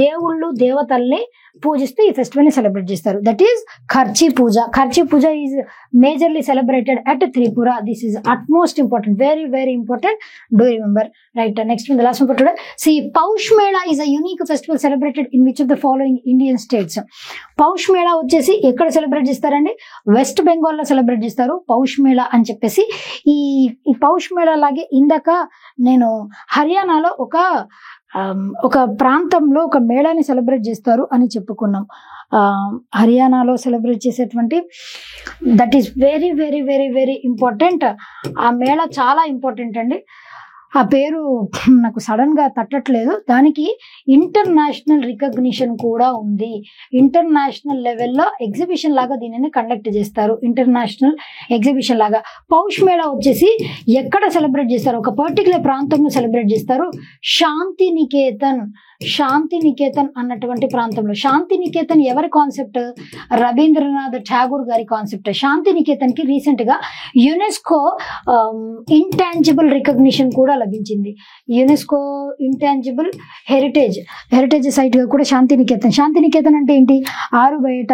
దేవుళ్ళు, దేవతల్ని పూజిస్తూ ఈ ఫెస్టివల్ ని సెలబ్రేట్ చేస్తారు. That is Kharchi Puja. Kharchi Puja is majorly celebrated at Tripura. This is utmost important, very very important. Do remember, right? Next one, the last one for today. See, Paush Mela is a unique festival celebrated in which of the following Indian states? Paush Mela వచ్చేసి ఎక్కడ celebrate చేస్తారండి? West Bengal లో celebrate చేస్తారు Pausch Mela అని చెప్పేసి. ఈ Pausch Mela లాగే ఇందాక నేను హర్యానాలో ఒక ప్రాంతంలో ఒక మేళాని సెలబ్రేట్ చేస్తారు అని చెప్పుకున్నాం. హర్యానాలో సెలబ్రేట్ చేసేటువంటి that is very very very very important. ఆ మేళా చాలా ఇంపార్టెంట్ అండి. ఆ పేరు నాకు సడన్ గా తట్టట్లేదు. దానికి ఇంటర్నేషనల్ రికగ్నిషన్ కూడా ఉంది. ఇంటర్నేషనల్ లెవెల్లో ఎగ్జిబిషన్ లాగా దీనిని కండక్ట్ చేస్తారు. ఇంటర్నేషనల్ ఎగ్జిబిషన్ లాగా. పౌష్ మేళా వచ్చేసి ఎక్కడ సెలబ్రేట్ చేస్తారు? ఒక పర్టికులర్ ప్రాంతంలో సెలబ్రేట్ చేస్తారు. శాంతి నికేతన్. శాంతి నికేతన్ అన్నటువంటి ప్రాంతంలో. శాంతి నికేతన్ ఎవరి కాన్సెప్ట్? రవీంద్రనాథ్ ఠాగూర్ గారి కాన్సెప్ట్. శాంతి నికేతన్ కి రీసెంట్ గా యునెస్కో ఇంటాంజిబుల్ రికగ్నిషన్ కూడా లభించింది. యునెస్కో ఇంటాంజిబుల్ హెరిటేజ్ సైట్ గా కూడా శాంతి నికేతన్ అంటే ఏంటి? ఆరు బయట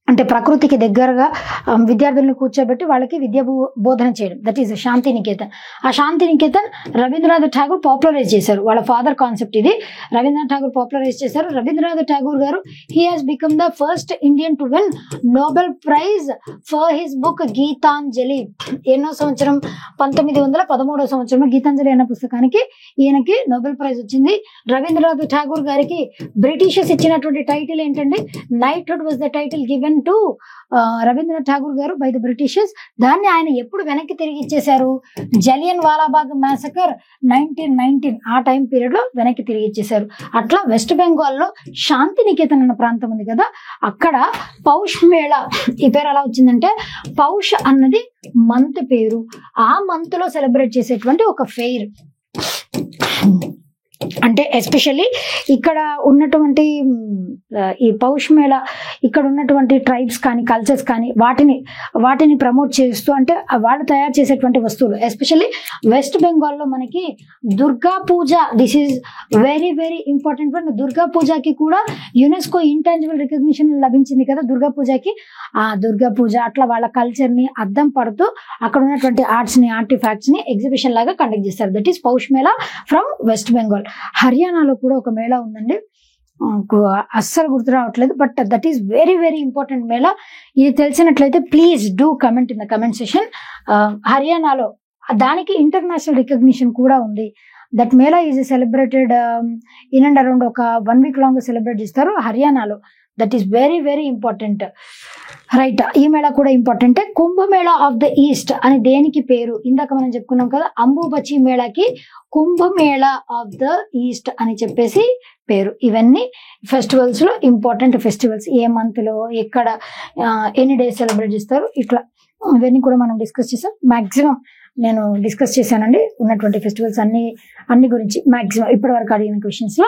అంటే ప్రకృతికి దగ్గరగా విద్యార్థులను కూర్చోబెట్టి వాళ్ళకి విద్యా బోధన చేయడం, దట్ ఈస్ శాంతి నికేతన్. ఆ శాంతి నికేతన్ రవీంద్రనాథ్ ఠాగూర్ పాపులరైజ్ చేశారు. వాళ్ళ ఫాదర్ కాన్సెప్ట్ ఇది. రవీంద్రనాథ్ ఠాగూర్ పాపులరైజ్ చేశారు. రవీంద్రనాథ్ ఠాగూర్ గారు he has become the first Indian to win Nobel prize for his book Gitanjali. ఎన్నో సంవత్సరం? 1913 సంవత్సరంలో గీతాంజలి అన్న పుస్తకానికి ఈయనకి నోబెల్ ప్రైజ్ వచ్చింది. రవీంద్రనాథ్ ఠాగూర్ గారికి బ్రిటిషర్స్ ఇచ్చినటువంటి టైటిల్ ఏంటంటే knighthood was the title given to Rabindranath Tagore గారు బై ద బ్రిటిషర్స్. దాన్ని ఆయన ఎప్పుడు వెనక్కి తిరిగి ఇచ్చేశారు? జలియన్ వాలాబాగ్ మ్యాసకర్ 1919 ఆ టైం పీరియడ్ లో వెనక్కి తిరిగి ఇచ్చేశారు. అట్లా వెస్ట్ బెంగాల్ లో శాంతి నికేతన్ అన్న ప్రాంతం ఉంది కదా, అక్కడ పౌష్ మేళా. ఈ పేరు ఎలా వచ్చిందంటే పౌష్ అన్నది మంత్ పేరు. ఆ మంత్ లో సెలబ్రేట్ చేసేటువంటి ఒక ఫెయిర్. అంటే ఎస్పెషల్లీ ఇక్కడ ఉన్నటువంటి ఈ పౌష్ మేళా, ఇక్కడ ఉన్నటువంటి ట్రైబ్స్ కానీ కల్చర్స్ కానీ వాటిని ప్రమోట్ చేస్తూ, అంటే వాళ్ళు తయారు చేసేటువంటి వస్తువులు. ఎస్పెషల్లీ వెస్ట్ బెంగాల్లో మనకి Durga Puja, this is very very important. Durga పూజకి కూడా యునెస్కో ఇంటాంజిబుల్ రికగ్నిషన్ లభించింది కదా దుర్గా పూజకి. ఆ దుర్గా పూజ అట్లా వాళ్ళ కల్చర్ని అద్దం పడుతూ అక్కడ ఉన్నటువంటి ఆర్ట్స్ని ఆర్టిఫాక్ట్స్ని ఎగ్జిబిషన్ లాగా కండక్ట్ చేస్తారు. That is Pausch Mela from west Bengal. హర్యానాలో కూడా ఒక మేళా ఉందండి, అస్సలు గుర్తు రావట్లేదు, but that is very very important Mela. ఇది తెలిసినట్లయితే please do comment in the comment session. హర్యానాలో దానికి ఇంటర్నేషనల్ రికగ్నిషన్ కూడా ఉంది. That Mela is celebrated in and around ఒక 1 వీక్ లాంగ్ సెలబ్రేట్ చేస్తారు హర్యానాలో. That is very very important. Right, ఈ మేళా కూడా ఇంపార్టెంటే. కుంభమేళా ఆఫ్ ద ఈస్ట్ అని దేనికి పేరు? ఇందాక మనం చెప్పుకున్నాం కదా, అంబుబచి మేళాకి కుంభమేళా ఆఫ్ ద ఈస్ట్ అని చెప్పేసి పేరు. ఇవన్నీ ఫెస్టివల్స్ లో ఇంపార్టెంట్ ఫెస్టివల్స్. ఏ మంత్ లో, ఎక్కడ, ఎన్ని డేస్ సెలబ్రేట్ చేస్తారు, ఇట్లా ఇవన్నీ కూడా మనం డిస్కస్ చేసాం. మాక్సిమం నేను డిస్కస్ చేశానండి ఉన్నటువంటి ఫెస్టివల్స్ అన్ని గురించి మాక్సిమం ఇప్పటి వరకు అడిగిన క్వశ్చన్స్ లో.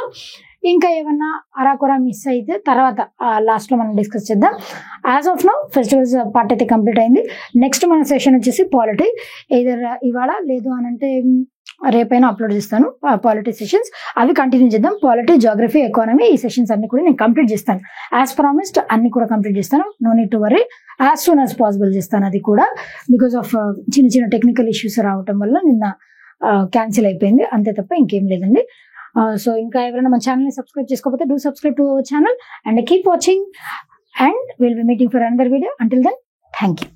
ఇంకా ఏమన్నా అరాకొరా మిస్ అయితే తర్వాత లాస్ట్ లో మనం డిస్కస్ చేద్దాం. As of now festivals part అయితే కంప్లీట్ అయింది. నెక్స్ట్ మన సెషన్ వచ్చేసి పాలిటీ. ఏదర్ ఇవాళ లేదు అని అంటే రేపైనా అప్లోడ్ చేస్తాను పాలిటీ సెషన్స్. అవి కంటిన్యూ చేద్దాం. పాలిటీ, జాగ్రఫీ, ఎకానమీ, ఈ సెషన్స్ అన్ని కూడా నేను కంప్లీట్ చేస్తాను. యాజ్ ప్రామిస్డ్ అన్ని కూడా కంప్లీట్ చేస్తాను. No need to worry. As soon as possible చేస్తాను. అది కూడా బికాస్ ఆఫ్ చిన్న టెక్నికల్ ఇష్యూస్ రావటం వల్ల నిన్న క్యాన్సిల్ అయిపోయింది, అంతే తప్ప ఇంకేం లేదండి. సో ఇంకా ఎవరైనా మన ఛానల్ని సబ్స్క్రైబ్ చేసుకోకపోతే do subscribe to our channel and keep watching and will be meeting for another video. Until then, thank you.